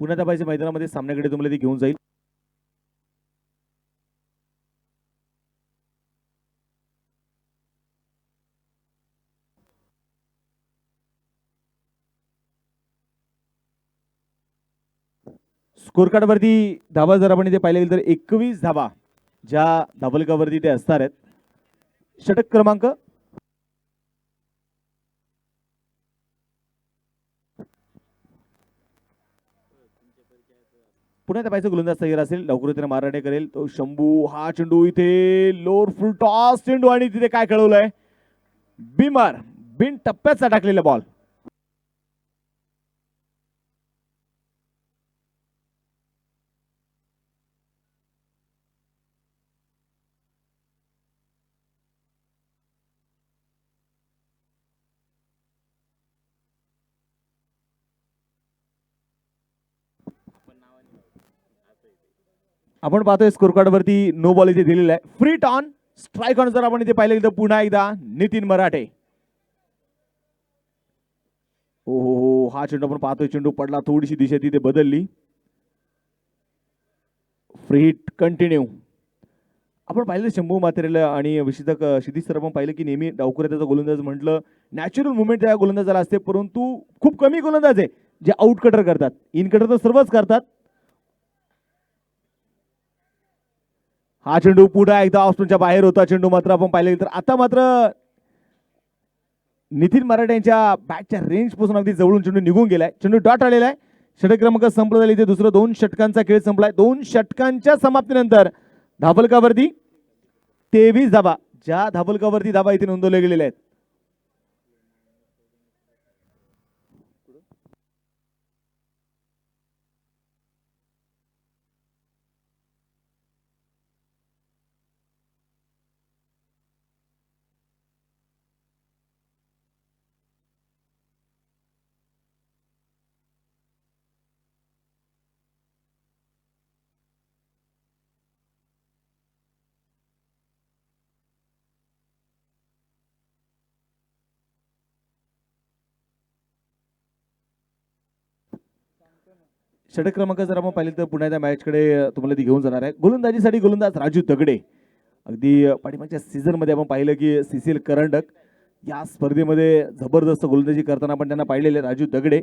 पुण्यात पाहिजे मैदानामध्ये सामन्याकडे तुम्हाला ती घेऊन जाईल. स्कोर कार्ड वरती धावा जर आपण इथे पाहिले गेले तर 21 धावा ज्या धाबलकावरती ते असणार आहेत. षटक क्रमांक पुण्यात पाहिजे गोलंदाज तयार असेल. लवकर त्याने मारणे करेल तो शंभू. हा चेंडू इथे लोअर फुल टॉस चेंडू आणि तिथे काय खेळवलंय बिमर बिन टप्प्याचा टाकलेला बॉल. आपण पाहतोय स्कोर कार्ड वरती नो बॉल इथे दिलेला आहे. फ्री टॉन स्ट्राईक ऑन जर आपण इथे पाहिलं तर पुन्हा एकदा नितीन मराठे. हो हा चेंडू आपण पाहतोय चेंडू पडला थोडीशी दिशा तिथे बदलली. Free hit continue. आपण पाहिलं शंभू मात्रेला आणि विशिष्ट क्षितिज सर आपण पाहिलं की नेहमी डावखुऱ्याचा गोलंदाज म्हटलं नॅचरल मुवमेंट त्या गोलंदाजाला असते परंतु खूप कमी गोलंदाज आहे जे आउट कटर करतात. इन कटर तर सर्वच करतात. हा चेंडू पुढे एकदा ऑफस्टोनच्या बाहेर होता चेंडू मात्र आपण पाहिले तर आता मात्र नितीन मराठे यांच्या बॅटच्या रेंज पासून अगदी जवळून चेंडू निघून गेलाय. चेंडू डॉट आलेला आहे. षटक क्रमांक संपला झाला. इथे दुसरं 2 षटकांचा खेळ संपलाय. 2 षटकांच्या समाप्तीनंतर धाबलकावरती 23 धावा ज्या धाबलकावरती धावा इथे नोंदवल्या गेलेल्या आहेत. षटक क्रमांक जर आपण पाहिले तर पुन्हा त्या मॅचकडे तुम्हाला ती घेऊन जाणार आहे. गोलंदाजीसाठी गोलंदाज राजू दगडे. अगदी पाठीमागच्या सीझन मध्ये आपण पाहिलं की सीसीएल करंडक या स्पर्धेमध्ये जबरदस्त गोलंदाजी करताना आपण त्यांना पाहिलेले. राजू दगडे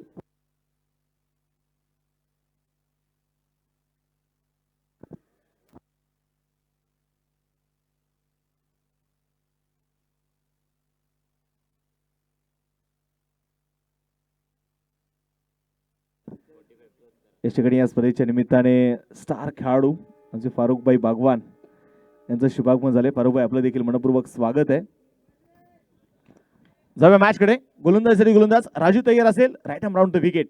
या ठिकाणी या स्पर्धेच्या निमित्ताने स्टार खेळाडू म्हणजे फारुखभाई बागवान यांचं शुभागमन झाले. फारुखभाई आपलं देखील मनपूर्वक स्वागत आहे. जाऊया मॅच कडे. गोलंदाजीसाठी गोलंदाज राजू तयार असेल. Right arm round the wicket.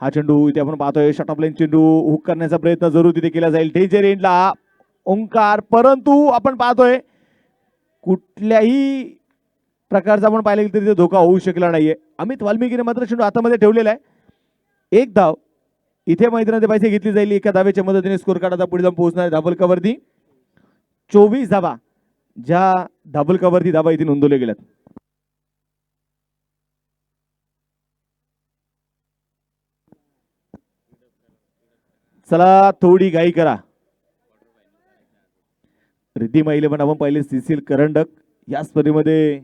हा चेंडू इथे आपण पाहतोय शॉर्ट ऑफ लाईन चेंडू हुक करण्याचा प्रयत्न जरूर तिथे केला जाईल. डेंजर एंडला ओंकार, परंतु आपण पाहतोय कुठल्याही प्रकारचा आपण पाहिलं तरी तिथे धोका होऊ शकला नाहीये. अमित वाल्मिकीने मात्र चेंडू हातामध्ये ठेवलेला आहे. एक धाव इथे मैदानात पैसे घेतली जाईल. एका धावेच्या मदतीने स्कोर कार्ड पुढे जाऊन पोहोचणार आहे धाबल कवरती. 24 धावा ज्या धाबल कवरती धावा इथे नोंदवल्या गेल्यात. चला थोडी घाई करा. रिद्धिमा इलेव्हन आपण पाहिले सिसिल करंडक या स्पर्धेमध्ये.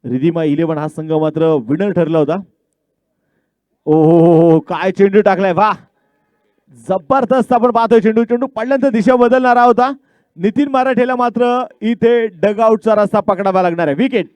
रिद्धिमा इलेव्हन हा संघ मात्र विनर ठरला होता. ओ काय चेंडू टाकलाय, वा जबरदस्त आपण पाहतोय. चेंडू पडल्यानंतर दिशा बदलणारा होता. नितीन मराठेला मात्र इथे डगआउटचा रस्ता पकडावा लागणार आहे. विकेट.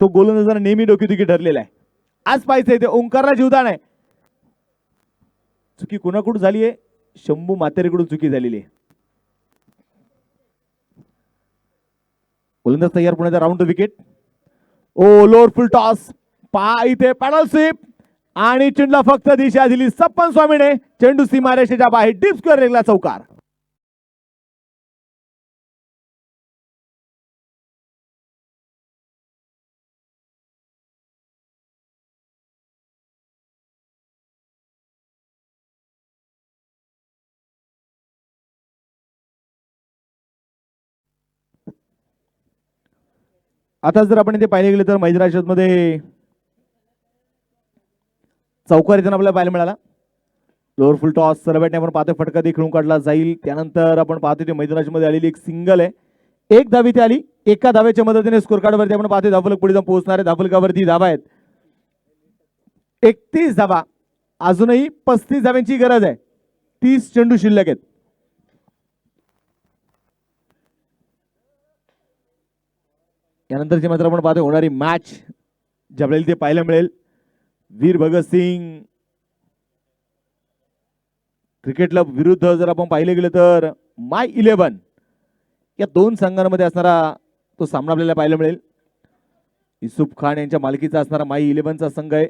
तो गोलंदाजांना नेहमी डोकीदुखी ठरलेला आहे. आज पाहायचंय ते ओंकारला जीवदान आहे. चुकी कोणाकडून झाली आहे? शंभू मातेरेकडून चुकी झालेली आहे. गोलंदाज तयार. पुण्याचा राऊंड विकेट. ओ लोअर फुल टॉस. पहा इथे पॅडल स्वीप आणि चेंडूला फक्त दिशा दिली सप्पन स्वामीने. चेंडू सीमारेषेच्या बाहेर डीप स्क्वेअर रेगला चौकार. आता जर आपण इथे पाहिले गेले तर मैदानामध्ये चौकार येताना आपल्याला पाहायला मिळाला. लोअर फुल टॉस सरबॅटने आपण पाहतोय फटका देखील खेळून काढला जाईल. त्यानंतर आपण पाहतोय ते मैदानामध्ये आलेली एक सिंगल आहे. एक धाव इथे आली. एका धावेच्या मदतीने स्कोर कार्ड वरती आपण पाहतोय धावफलक पुढे जाऊन पोहोचणार आहे. धावफलकावरती धावा आहेत 31 धावा. अजूनही 35 धाव्यांची गरज आहे. 30 चेंडू शिल्लक आहेत. यानंतरची मात्र आपण पाहतोय होणारी मॅच जी आपल्याला इथे पाहायला मिळेल. वीर भगतसिंग क्रिकेट क्लब विरुद्ध जर आपण पाहिले गेलं तर माय 11 या दोन संघांमध्ये असणारा तो सामना आपल्याला पाहायला मिळेल. युसुफ खान यांच्या मालकीचा असणारा माय 11चा संघ आहे.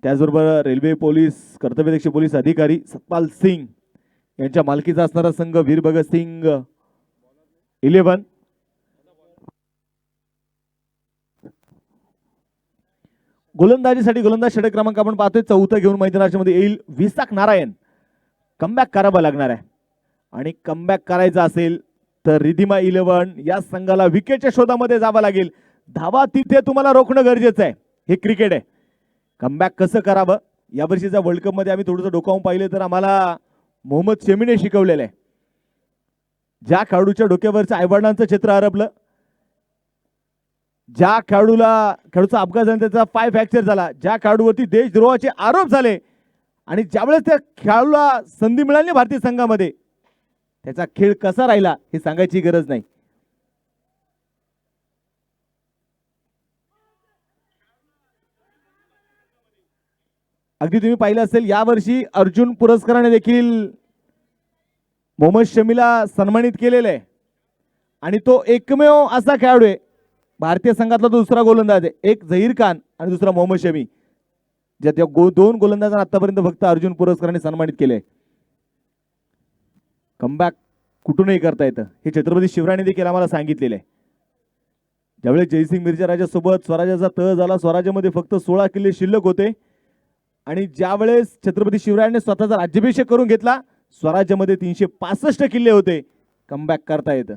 त्याचबरोबर रेल्वे पोलीस कर्तव्यदक्ष पोलीस अधिकारी सतपाल सिंग यांच्या मालकीचा असणारा संघ वीर भगत सिंग 11. गोलंदाजीसाठी गोलंदाज षटक क्रमांक आपण पाहतोय चौथा घेऊन मैदानामध्ये येईल विसाख नारायण. कमबॅक करावा लागणार आहे आणि कमबॅक करायचा असेल तर रिधिमा 11 या संघाला विकेटच्या शोधामध्ये जावं लागेल. धावा तिथे तुम्हाला रोखणं गरजेचं आहे. हे क्रिकेट आहे. कमबॅक कसं करावं यावर्षीच्या वर्ल्ड कप मध्ये आम्ही थोडंसं डोकावून पाहिलं तर आम्हाला मोहम्मद शमीने शिकवलेलं आहे. ज्या खेळाडूच्या डोक्यावरचं आईवडिलांचं चित्र हरपलं, ज्या खेळाडूचा अपघात झाला त्याचा पाय फ्रॅक्चर झाला, ज्या खेळाडूवरती देशद्रोहाचे आरोप झाले आणि ज्यावेळेस त्या खेळाडूला संधी मिळाली नाही भारतीय संघामध्ये त्याचा खेळ कसा राहिला हे सांगायची गरज नाही. अगदी तुम्ही पाहिलं असेल यावर्षी अर्जुन पुरस्काराने देखील मोहम्मद शमीला सन्मानित केलेलं आहे आणि तो एकमेव असा खेळाडू आहे भारतीय संघातला तो दुसरा गोलंदाज आहे. एक झहीर खान आणि दुसरा मोहम्मद शमी, ज्या दोन गोलंदाजांना आतापर्यंत फक्त अर्जुन पुरस्काराने सन्मानित केले. कमबॅक कुठूनही करता येतं हे छत्रपती शिवरायांनी देखील आम्हाला सांगितलेलं आहे. ज्यावेळेस जयसिंग मिर्झा राजासोबत स्वराज्याचा तह झाला, स्वराज्यामध्ये फक्त 16 किल्ले शिल्लक होते आणि ज्यावेळेस छत्रपती शिवरायांनी स्वतःचा राज्याभिषेक करून घेतला स्वराज्यामध्ये 365 किल्ले होते. कमबॅक करता येतं.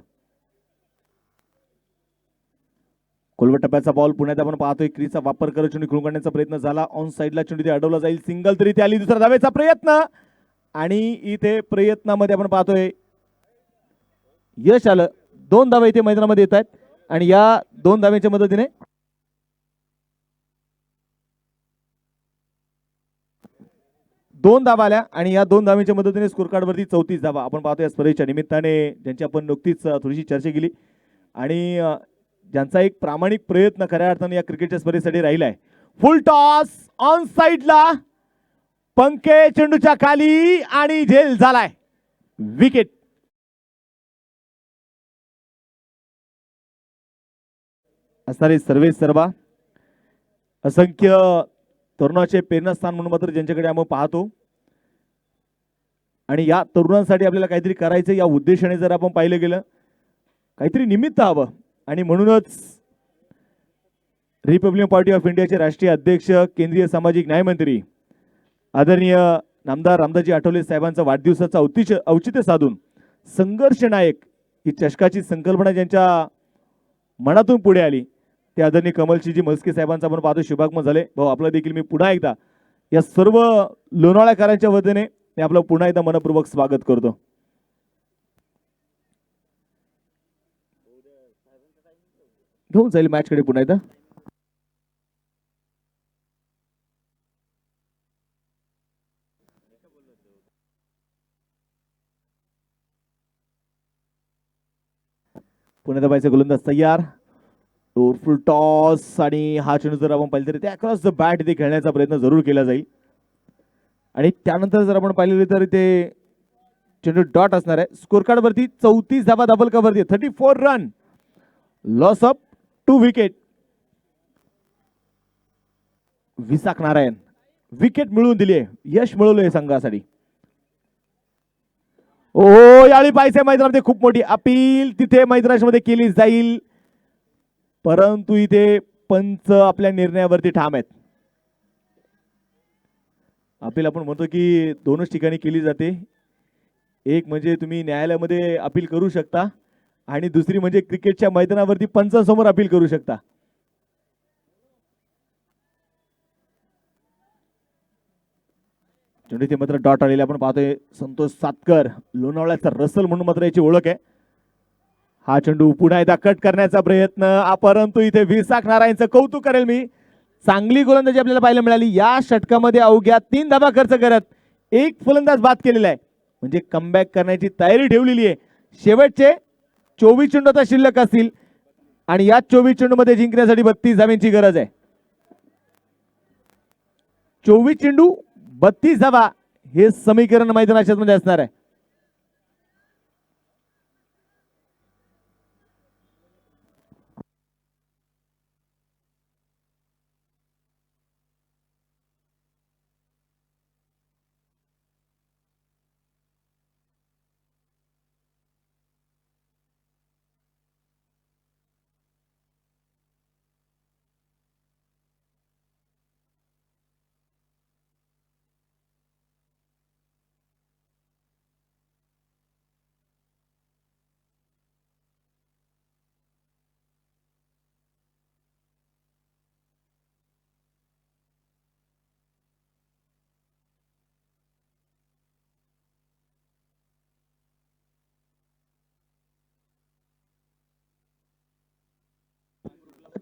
खोलवट टप्प्याचा बॉल पुण्यात आपण पाहतोय. क्रीजचा वापर करत चेंडू खेळून काढण्याचा प्रयत्न झाला. ऑन साइडला चेंडू ते अडवला जाईल. सिंगल तरी ते आली. दुसरा धावेचा प्रयत्न आणि इथे प्रयत्नामध्ये आपण पाहतोय यश आलं. 2 धावा इथे मैदानामध्ये येत आहेत आणि या 2 धाव्यांच्या मदतीने दोन धावा आल्या आणि या 2 धाव्यांच्या मदतीने स्कोर कार्ड वरती 34 धावा आपण पाहतोय. या स्पर्धेच्या निमित्ताने ज्यांची आपण नुकतीच थोडीशी चर्चा केली आणि ज्यांचा एक प्रामाणिक प्रयत्न खऱ्या अर्थाने या क्रिकेटच्या स्पर्धेसाठी राहिला आहे. फुल टॉस ऑन साइडला, पंखे चेंडूच्या खाली आणि झेल झालाय. विकेट. असणारे सर्वे सर्वा असंख्य तरुणाचे प्रेरणास्थान म्हणून मात्र ज्यांच्याकडे आपण पाहतो आणि या तरुणांसाठी आपल्याला काहीतरी करायचं या उद्देशाने जर आपण पाहिलं गेलं काहीतरी निमित्त हवं आणि म्हणूनच रिपब्लिकन पार्टी ऑफ इंडियाचे राष्ट्रीय अध्यक्ष केंद्रीय सामाजिक न्याय मंत्री आदरणीय नामदार रामदासजी आठवले साहेबांचा वाढदिवसाचा औचित्य साधून संघर्ष नायक ही चषकाची संकल्पना ज्यांच्या मनातून पुढे आली ते आदरणीय कमलसिंहजी मस्के साहेबांचा आपण पाहतो शुभागमन झाले. भाऊ आपलं देखील मी पुन्हा एकदा या सर्व लोणावळ्याकरांच्या वतीने मी आपलं पुन्हा एकदा मनपूर्वक स्वागत करतो. घेऊन जाईल मॅच कडे पुन्हा एकदा. पुन्हा एकदा पाहिजे गोलंदाज तयार. फुल टॉस आणि हा चेंडू जर आपण पाहिलं तरी ते अक्रॉस द बॅट इथे खेळण्याचा प्रयत्न जरूर केला जाईल आणि त्यानंतर जर आपण पाहिलेले तर ते चेंडू डॉट असणार आहे. स्कोर कार्ड वरती 34 धावा double cover 34 run. Loss of 2 wicket. Visakh Narayan wicket मिळवून दिली आहे. यश मिळवलंय संघासाठी. ओ यावेळी पाहिजे मैदानामध्ये खूप मोठी अपील तिथे मैदानामध्ये केली जाईल परंतु इथे पंच आपल्या निर्णयावरती ठाम आहेत. अपील आपण म्हणतो की दोनच ठिकाणी केली जाते. एक म्हणजे तुम्ही न्यायालयामध्ये अपील करू शकता आणि दुसरी म्हणजे क्रिकेटच्या मैदानावरती पंचांसमोर अपील करू शकता. चेंडू मात्र डॉट आलेले आपण पाहतोय. संतोष सातकर लोणावळ्याचा रसल म्हणून मात्र याची ओळख आहे. हा चेंडू पुन्हा एकदा कट करण्याचा प्रयत्न परंतु इथे विसाख नारायणचं कौतुक करेल मी. चांगली गोलंदाजी आपल्याला पाहायला मिळाली. या षटकामध्ये अवघ्या 3 धावा खर्च करत एक फलंदाज बाद केलेला आहे म्हणजे कमबॅक करण्याची तयारी ठेवलेली आहे. शेवटचे 24 चेंडू आता शिल्लक असतील आणि या 24 चेंडू मध्ये जिंकण्यासाठी 32 धाव्यांची गरज आहे. 24 चेंडू 32 धावा हे समीकरण मैदानाच्या मध्ये असणार आहे.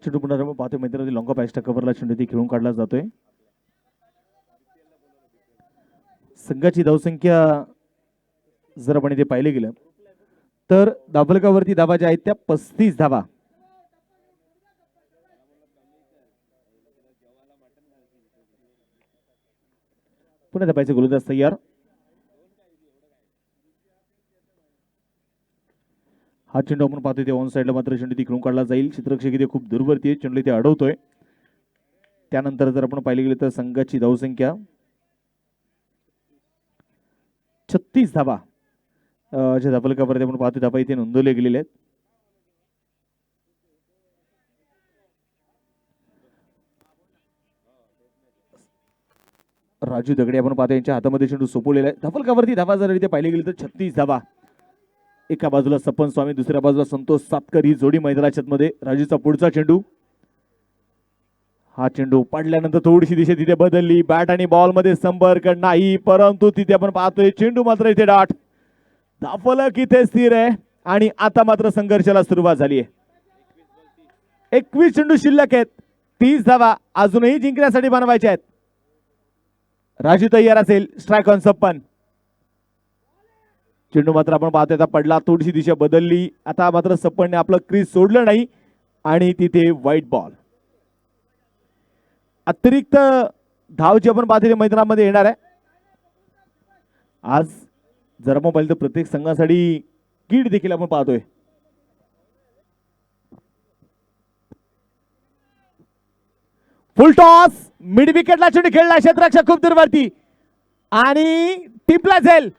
चेंडू पुन्हा आपण पाहतोय मैदानातील लॉंग पॅच कव्हरला चेंडू ती खेळून काढला जातोय. संघाची धावसंख्या जर आपण इथे पाहिले गेलं तर धावफलकावरती धावा ज्या आहेत त्या 35 धावा. पुन्हा धावायचे गोलंदाज तयार. हा चेंडू आपण पाहतोय ते ऑन साइडला मात्र चेंडू तिकडून काढला जाईल. क्षेत्ररक्षक इथे खूप दूरवरती आहे, चेंडू इथे अडवतोय. त्यानंतर जर आपण पाहिले गेले तर संघाची धावसंख्या 36 धावा ज्या धावफलकावरती आपण पाहतोय धावा इथे नोंदवले गेलेले आहेत. राजू दगडे आपण पाहतोय यांच्या हातामध्ये चेंडू सोपवलेला आहे. धावफलकावरती धावा जर इथे पाहिले गेली तर 36 धावा. एका बाजूला सपन स्वामी, दुसऱ्या बाजूला संतोष सातकर ही जोडी मैदानाच्या मध्ये. राजूचा पुढचा चेंडू. हा चेंडू पडल्यानंतर थोडीशी दिशा तिथे बदलली. बॅट आणि बॉल मध्ये संपर्क नाही, परंतु तिथे आपण पाहतोय चेंडू मात्र इथे डाट. धावफलक इथे स्थिर आहे आणि आता मात्र संघर्षाला सुरुवात झाली आहे. 21 चेंडू शिल्लक आहेत. 30 धावा अजूनही जिंकण्यासाठी बनवायच्या आहेत. राजू तयार असेल. स्ट्राईक ऑन सपन. चेंडू मात्र आपण पाहतोय आता पडला, थोडीशी दिशा बदलली. आता मात्र सपनने आपलं क्रीज सोडलं नाही आणि तिथे व्हाईट बॉल. अतिरिक्त धाव जी आपण पाहतोय मैदानामध्ये येणार आहे. आज जर आपण पाहिलं तर प्रत्येक संघासाठी किट देखील आपण पाहतोय. फुल टॉस मिड विकेटला चेंडू खेळला. क्षेत्ररक्षक खूप दूरवरती आणि टिपला जाईल.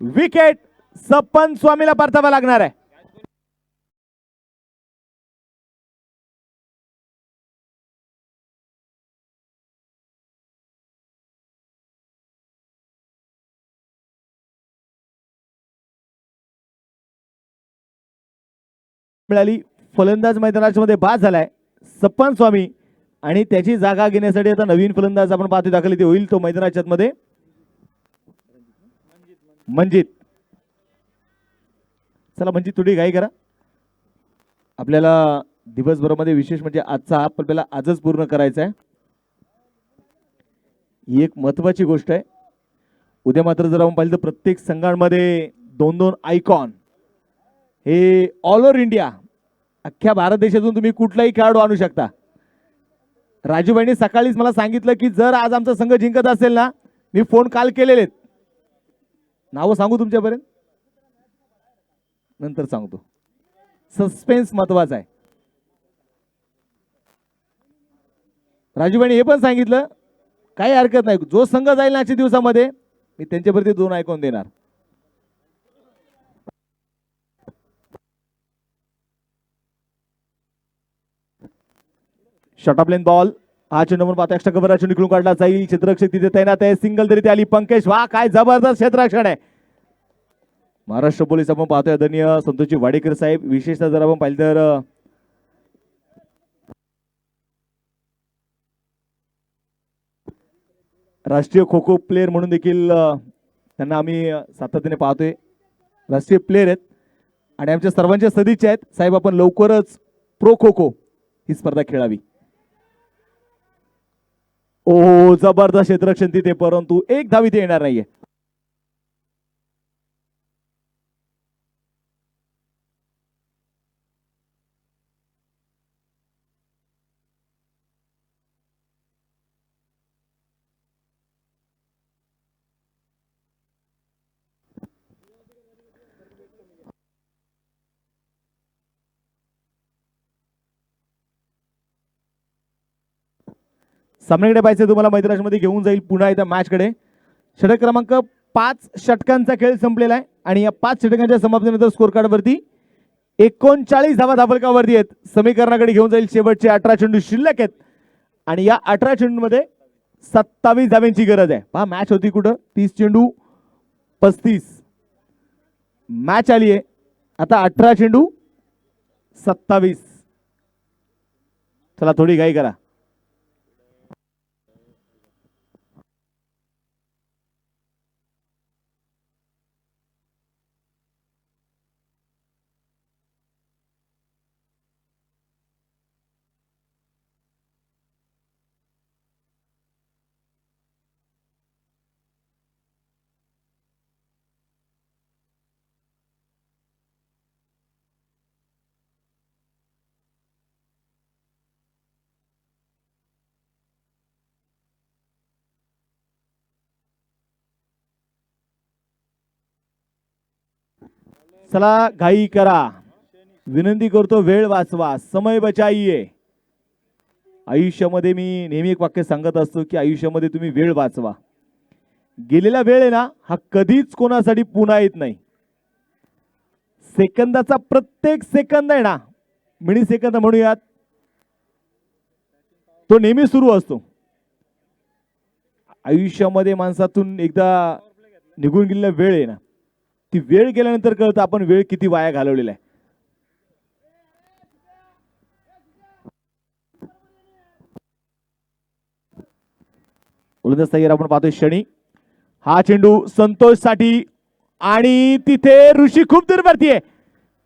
विकेट सपन स्वामीला परतावा लागणार आहे. मिळाली. फलंदाज मैदानाच्या मध्ये बाद झालाय सपन स्वामी आणि त्याची जागा घेण्यासाठी आता नवीन फलंदाज आपण पाहतोय दाखल इथे होईल. तो मैदानाच्या मध्ये मंजित. चला मंजित थोडी घाई करा. आपल्याला दिवसभरामध्ये विशेष म्हणजे आजचा हा आपल्याला आजच पूर्ण करायचा आहे. ही एक महत्वाची गोष्ट आहे. उद्या मात्र जर आपण पाहिलं तर प्रत्येक संघांमध्ये 2-2 आयकॉन हे ऑल ओव्हर इंडिया अख्ख्या भारत देशातून तुम्ही कुठलाही खेळाडू आणू शकता. राजूबाईंनी सकाळीच मला सांगितलं की जर आज आमचा संघ जिंकत असेल ना, मी फोन काल केलेले. नाव सांगू तुमच्यापर्यंत नंतर सांगतो. सस्पेन्स महत्वाचा आहे. राजूबाईंनी हे पण सांगितलं काही हरकत नाही, जो संघ जाईल ना आजच्या दिवसामध्ये मी त्यांच्यावरती 2 आयकॉन देणार. Short of length ball. हा चेंडू आपण पाहतो एक्स्ट्रा कव्हर चेंडू निघून काढला जाईल. क्षेत्ररक्षक तिथे तैनात आहे. सिंगल तरी आली. पंकज वा काय जबरदस्त क्षेत्ररक्षण आहे. महाराष्ट्र पोलीस आपण पाहतोय आदरणीय संतोषजी वाडेकर साहेब. विशेषतः जर आपण पाहिलं तर राष्ट्रीय खो खो प्लेअर म्हणून देखील त्यांना आम्ही सातत्याने पाहतोय. राष्ट्रीय प्लेअर आहेत आणि आमच्या सर्वांच्या सदिच्छा आहेत साहेब, आपण लवकरच प्रो खो खो ही स्पर्धा खेळावी. ओ जबरदस्त क्षेत्ररक्षण तिथे, परंतु एक धाव इथे येणार नाहीये. सामन्याकडे पाहिजे तुम्हाला मैदानामध्ये घेऊन जाईल पुन्हा एकदा मॅचकडे. षटक क्रमांक 5 षटकांचा खेळ संपलेला आहे आणि या 5 षटकांच्या समाप्तीनंतर स्कोर कार्ड वरती 39 धावा धाबलकावरती आहेत. समीकरणाकडे घेऊन जाईल. शेवटचे 18 चेंडू शिल्लक आहेत आणि या 18 चेंडूमध्ये 27 धाव्यांची गरज आहे. पहा मॅच होती कुठं, 30 चेंडू 35 मॅच आली आहे. आता 18 चेंडू 27. चला थोडी घाई करा. चला घाई करा, विनंती करतो, वेळ वाचवा, समय बचाइये. आयुष्यामध्ये मी नेहमी एक वाक्य सांगत असतो की आयुष्यामध्ये तुम्ही वेळ वाचवा. गेलेला वेळ आहे ना, हा कधीच कोणासाठी पुन्हा येत नाही. सेकंदाचा प्रत्येक सेकंद आहे ना, मिनी सेकंद म्हणूयात, तो नेहमी सुरू असतो. आयुष्यामध्ये माणसातून एकदा निघून गेलेला वेळ आहे ना, ती वेळ गेल्यानंतर कळतं आपण वेळ किती वाया घालवलेला आहे. गोलंदाज आपण पाहतोय शनी. हा चेंडू संतोष साठी आणि तिथे ऋषी खूप दूर वरती आहे.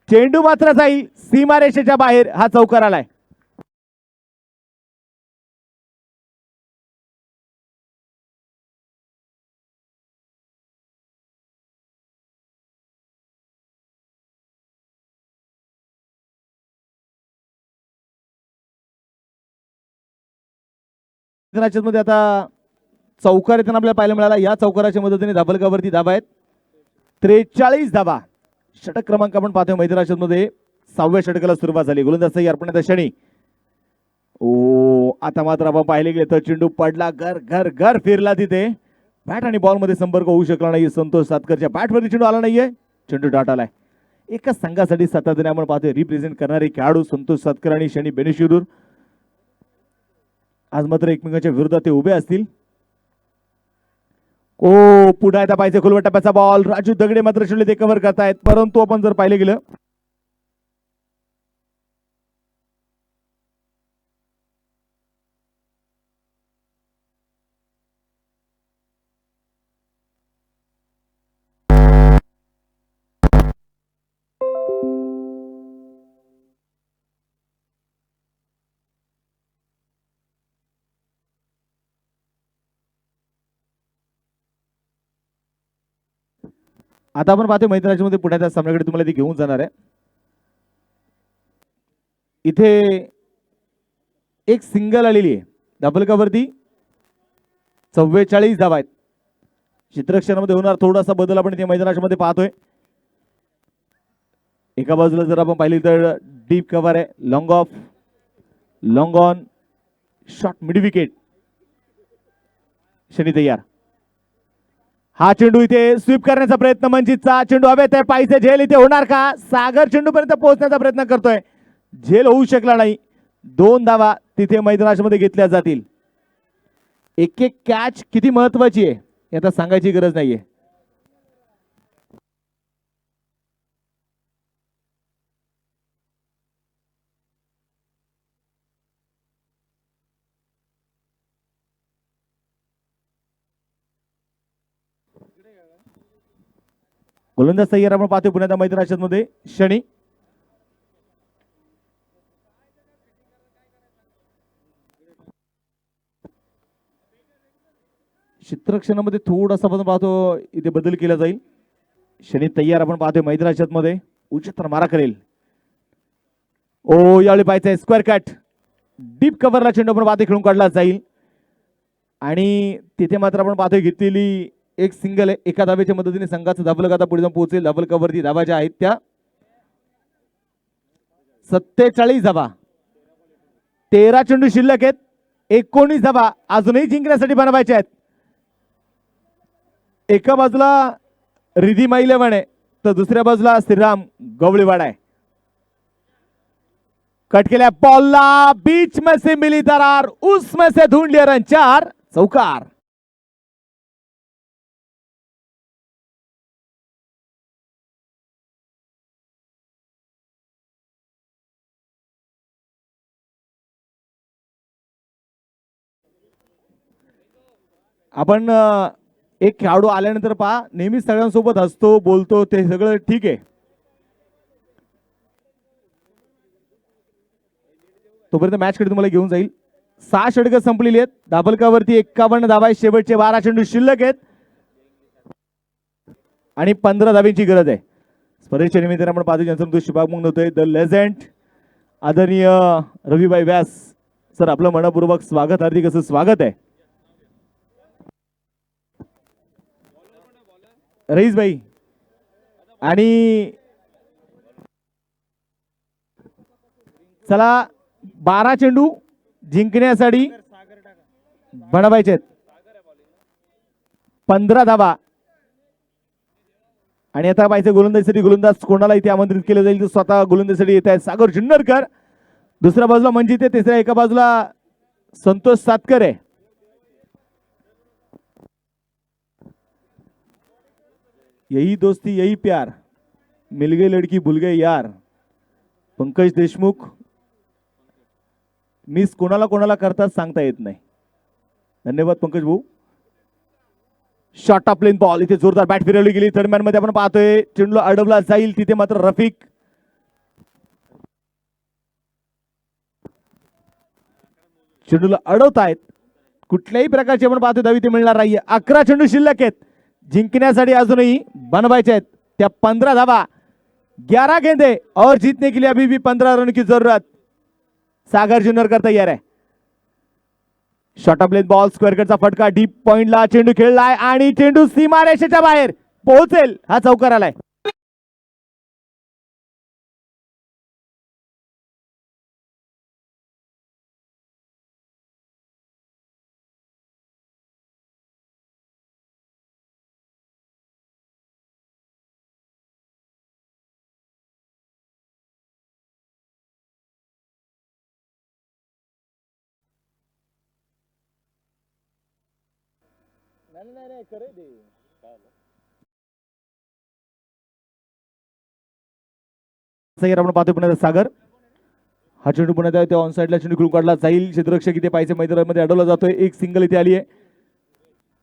चेंडू मात्र जाईल सीमारेषेच्या बाहेर. हा चौकार आलाय. मध्ये आता चौकार येताना आपल्याला पाहायला मिळाला. या चौकाराच्या मदतीने धाबलकावरती धाबा आहेत 43 धाबा. षटक क्रमांक आपण पाहतोय मैदानामध्ये 6व्या षटकाला सुरुवात झाली. गोलंदाज अर्पण शनी. ओ आता मात्र आपण पाहिले गेले तर चेंडू पडला, घर घर घर फिरला. तिथे बॅट आणि बॉल मध्ये संपर्क होऊ शकला नाही. संतोष सातकरच्या बॅट वरती चेंडू आला नाहीये. चेंडू डाट आलाय. एकाच संघासाठी सातत्याने आपण पाहतोय रिप्रेझेंट करणारे खेळाडू संतोष सातकर आणि शनी बेनिशिरूर. आज मात्र एकमेकांच्या विरोधात ते उभे असतील. ओ पुन्हा एकदा पाहिजे खोलवर टप्प्याचा बॉल. राजू दगडे मात्र चेंडू ते कव्हर करतायत, परंतु आपण जर पाहिले गेलं आता आपण पाहतोय मैदानाच्या मध्ये पुण्याच्या सामन्याकडे तुम्हाला ती घेऊन जाणार आहे. इथे एक सिंगल आलेली आहे. धाबलकावरती 44 धावा आहेत. चित्रक्षणामध्ये होणार थोडासा बदल आपण इथे मैदानाच्या मध्ये पाहतोय. एका बाजूला जर आपण पाहिली तर डीप कव्हर आहे, long of, long on, short mid wicket. Shani तयार. हा चेंडू इथे स्वीप करण्याचा प्रयत्न, मंजितचा चेंडू हवेत आहे. पाहिजे झेल इथे होणार का? सागर चेंडू पर्यंत पोहोचण्याचा प्रयत्न करतोय, झेल होऊ शकला नाही. 2 धावा तिथे मैदानाच्या मध्ये घेतल्या जातील. एक एक कॅच किती महत्वाची आहे हे आता सांगायची गरज नाहीये. गोलंदाज तयार आपण पाहतोय पुण्याच्या मैदानाच्या मध्ये शनी. चित्रक्षणामध्ये थोडासा आपण पाहतो इथे बदल केला जाईल. शनी तयार आपण पाहतोय मैदानाच्या मध्ये. उच्चतर मारा करेल. ओ यावेळी पाहायचंय स्क्वेअर कट. डीप कव्हरला चेंडू आपण पाहतोय खेळून काढला जाईल आणि तिथे मात्र आपण पाहतोय घेतलेली एक सिंगल आहे. एका धावेच्या मदतीने संघाचं धाबलक आता पुढे जाऊन पोहोचेल. धाबलकावरती धावा ज्या आहेत त्या 47 धावा. 13 चेंडू शिल्लक आहेत. 19 धावा अजूनही जिंकण्यासाठी बनवायचे आहेत. एका बाजूला रिधिमा इलेव्हन आहे तर दुसऱ्या बाजूला श्रीराम गवळीवाडा आहे. कट केल्या बॉलला बीच में से मिली दरार उसमें से ढूंढ लिया रन 4 चौकार. आपण एक खेळाडू आल्यानंतर पहा नेहमी सगळ्यांसोबत हसतो बोलतो ते सगळं ठीक आहे. तोपर्यंत मॅच कडे तुम्हाला घेऊन जाईल. 6 षटकं संपलेली आहेत. धाबलकावरती 51 धावा आहेत. शेवटचे 12 चेंडू शिल्लक आहेत आणि 15 धाब्यांची गरज आहे. स्पर्धेच्या निमित्ताने आपण पाहतो ज्यांचं शुभागमन होतोय द लेजंड आदरणीय रविभाई व्यास सर, आपलं मनपूर्वक स्वागत, हार्दिक असं स्वागत आहे. रईस भाई आणि चला 12 चेंडू जिंकण्यासाठी बनवायचे आहेत. 15 धावा आणि आता पाहिजे गोलंदाजीसाठी गोलंदाज कोणाला इथे आमंत्रित केलं जाईल तर स्वतः गोलंदाजीसाठी येत आहेत सागर जुन्नरकर. दुसऱ्या बाजूला मंजित आहे. तिसऱ्या एका बाजूला संतोष सातकर आहे. यही दोस्ती यही प्यार मिल गई लड़की भूल गए यार. पंकज देशमुख मिस कोणाला कोणाला करतात सांगता येत नाही. धन्यवाद पंकज भाऊ. शॉर्ट ऑफ प्लेन बॉल इथे जोरदार बॅट फिरवली गेली. थर्ड मॅन मध्ये आपण पाहतोय चेंडूला अडवला जाईल तिथे मात्र रफिक चेंडूला अडवतायत. कुठल्याही प्रकारची आपण पाहतोय धावी ते मिळणार नाहीये. 11 चेंडू शिल्लक आहेत. जिंकण्यासाठी अजूनही बनवायचे आहेत त्या 15 धावा. 11 गेंदे और जीतने के लिए अभी भी 15 रन की जरूरत. सागर जुन्नरकर तयार आहे. Short of length ball square कटचा फटका डीप पॉइंटला चेंडू खेळलाय आणि चेंडू सीमारेषेच्या बाहेर पोहोचेल हा चौकार आलाय. आपण पाहतो पुन्हा सागर हा चेंडू पुन्हा त्या ऑन साइडला चेंडू खेळून काढला जाईल. क्षेत्ररक्षक इथे पाहिजे मैदानामध्ये अडवला जातोय. एक सिंगल इथे आली आहे.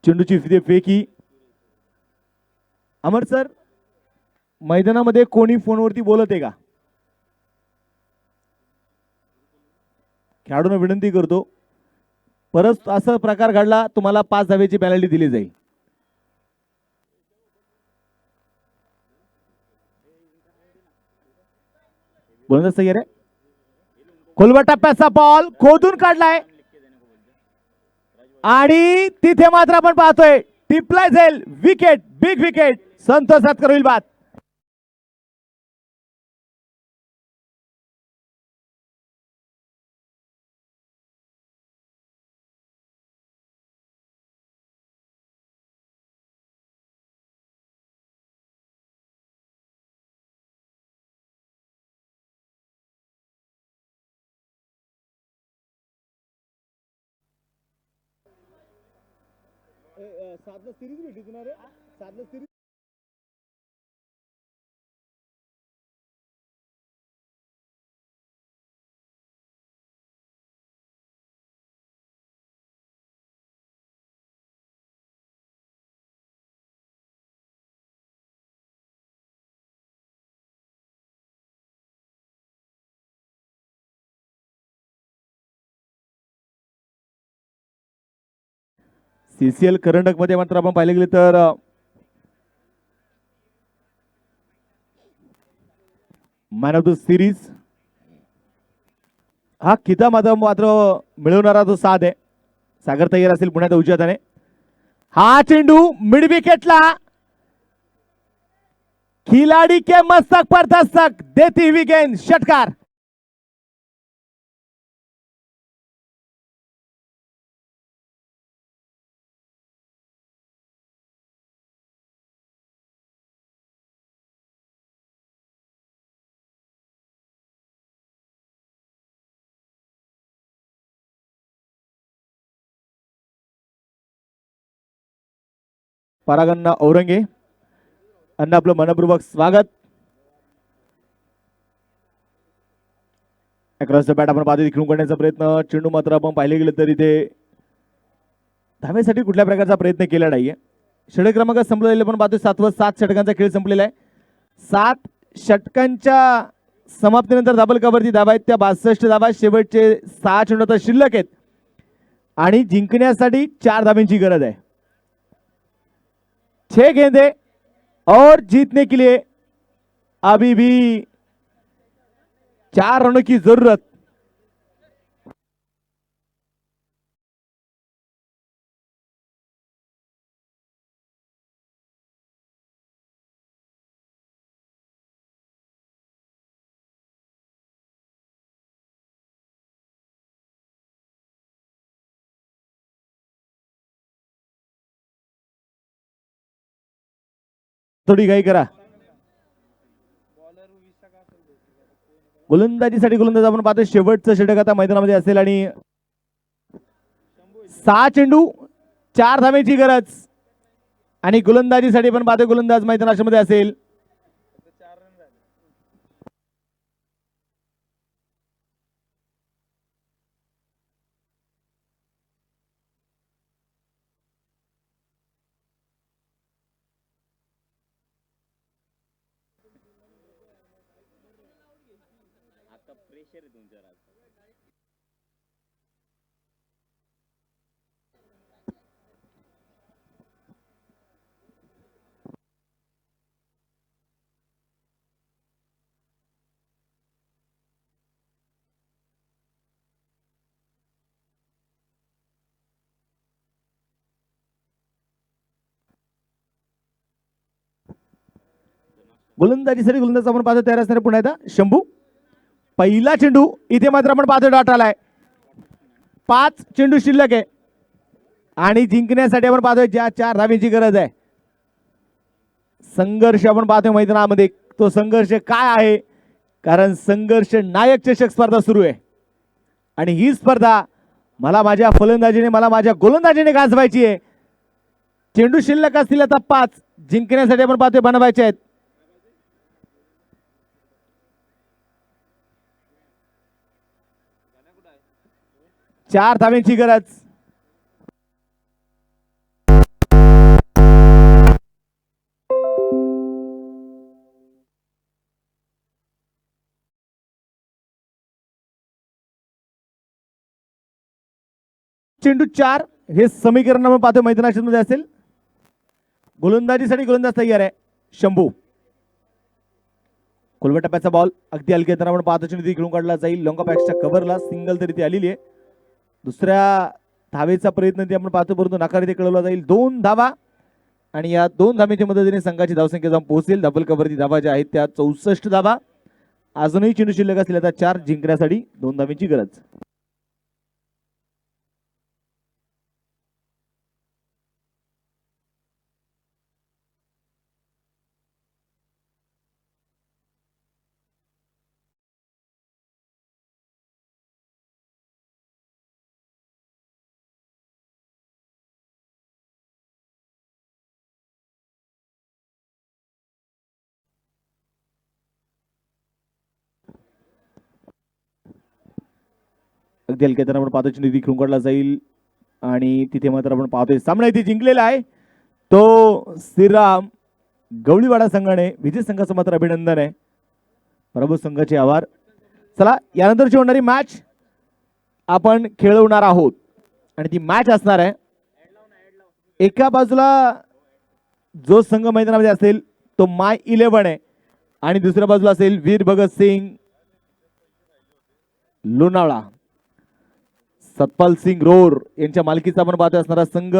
चेंडूची इथे फेकी. अमर सर, मैदानामध्ये कोणी फोनवरती बोलत आहे का? खेळाडूंना विनंती करतो परत असा प्रकार घडला तुम्हाला 5 धावेची पेनल्टी दिली जाईल. गोलंदाज तयार आहे. खोलवर टप्प्याचा बॉल खोदून काढलाय आणि तिथे मात्र आपण पाहतोय टिपलाय जाईल wicket. Big wicket. Santosh Satkar होईल बाद. साधलं सिरीज भेटली तुला रे. साधलं सिरीज सीसीएल करंडक मध्ये मात्र आपण पाहिले गेले तर मॅन ऑफ द सिरीज हा किताब मात्र मिळवणारा तो साध आहे. सागर तयार असेल पुण्यात उजव्या हाताने. हा चेंडू मिड विकेटला. खिलाडी के मस्तक पर दस्तक देती हुई गेंद षटकार. परागन्ना औरंगे यांना आपलं मनपूर्वक स्वागत. अक्रॉस द बॅट आपण पाहतो खेळून करण्याचा प्रयत्न. चेंडू मात्र आपण पाहिले गेलं तरी ते धावेसाठी कुठल्या प्रकारचा प्रयत्न केला नाहीये. षटक क्रमांक संपलेला पण पाहतो 7 षटकांचा खेळ संपलेला आहे. 7 षटकांच्या समाप्तीनंतर धाबलकावरती धावा आहेत त्या 62 धावा. शेवटचे 6 चेंडू आता शिल्लक आहेत आणि जिंकण्यासाठी 4 धाब्यांची गरज आहे. 6 गेंदे और जीतने के लिए अभी भी 4 रनों की जरूरत. थोडी घाई करा. गोलंदाजीसाठी गोलंदाज आपण पाहतो शेवटचं षटक आता मैदानामध्ये असेल आणि 6 चेंडू 4 धावेची गरज आणि गोलंदाजीसाठी पण पाहतो गोलंदाज मैदानामध्ये असेल. गोलंदाजीसाठी गोलंदाज आपण पाहतो तयार असणारे पुन्हा एकदा शंभू. पहिला चेंडू इथे मात्र आपण पाहतो डॉट आलाय. 5 चेंडू शिल्लक आहे आणि जिंकण्यासाठी आपण पाहतोय ज्या 4 धाब्यांची गरज आहे. संघर्ष आपण पाहतोय मैदानामध्ये. तो संघर्ष काय आहे? कारण संघर्ष नायक चषक स्पर्धा सुरू आहे आणि ही स्पर्धा मला माझ्या फलंदाजीने मला माझ्या गोलंदाजीने गाजवायची आहे. चेंडू शिल्लक असतील आता 5. जिंकण्यासाठी आपण पाहतोय बनवायचे आहेत. 4 धाब्यांची गरज. चेंडू 4 हे समीकरण आपण पाहतो मैदानामध्ये असेल. गोलंदाजीसाठी गोलंदाज तयार आहे शंभू. खोलवर टप्प्याचा बॉल अगदी हलक्या अंतरावर आपण पाहतो चेंडू खेळून काढला जाईल. लॉंग पॅक्सच्या कव्हरला सिंगल तरी ती आलेली आहे. दुसऱ्या धावेचा प्रयत्न ते आपण पाहतो परंतु नकार इथे कळवला जाईल. 2 धावा आणि या 2 धावेच्या मदतीने संघाची धावसंख्या जाऊन पोहोचेल. डबल कव्हरची धावा ज्या आहेत त्या 64 धावा. अजूनही चेंडू शिल्लक असतील आता 4. जिंकण्यासाठी 2 धावेची गरज. अगदी हलक्या अंतरावर आपण पाहतो चेंडू खेळून काढला जाईल आणि तिथे मात्र आपण पाहतोय सामना इथे जिंकलेला आहे तो श्रीराम गवळीवाडा संघाने. विजय संघाचं मात्र अभिनंदन आहे. प्रभू संघाचे आभार. चला यानंतरची होणारी मॅच आपण खेळवणार आहोत आणि ती मॅच असणार आहे एका बाजूला जो संघ मैदानामध्ये असेल तो माय 11 आहे आणि दुसऱ्या बाजूला असेल वीर भगत सिंग लोणावळा. सतपाल सिंग रोर यांच्या मालकीचा आपण पाहतो असणारा संघ.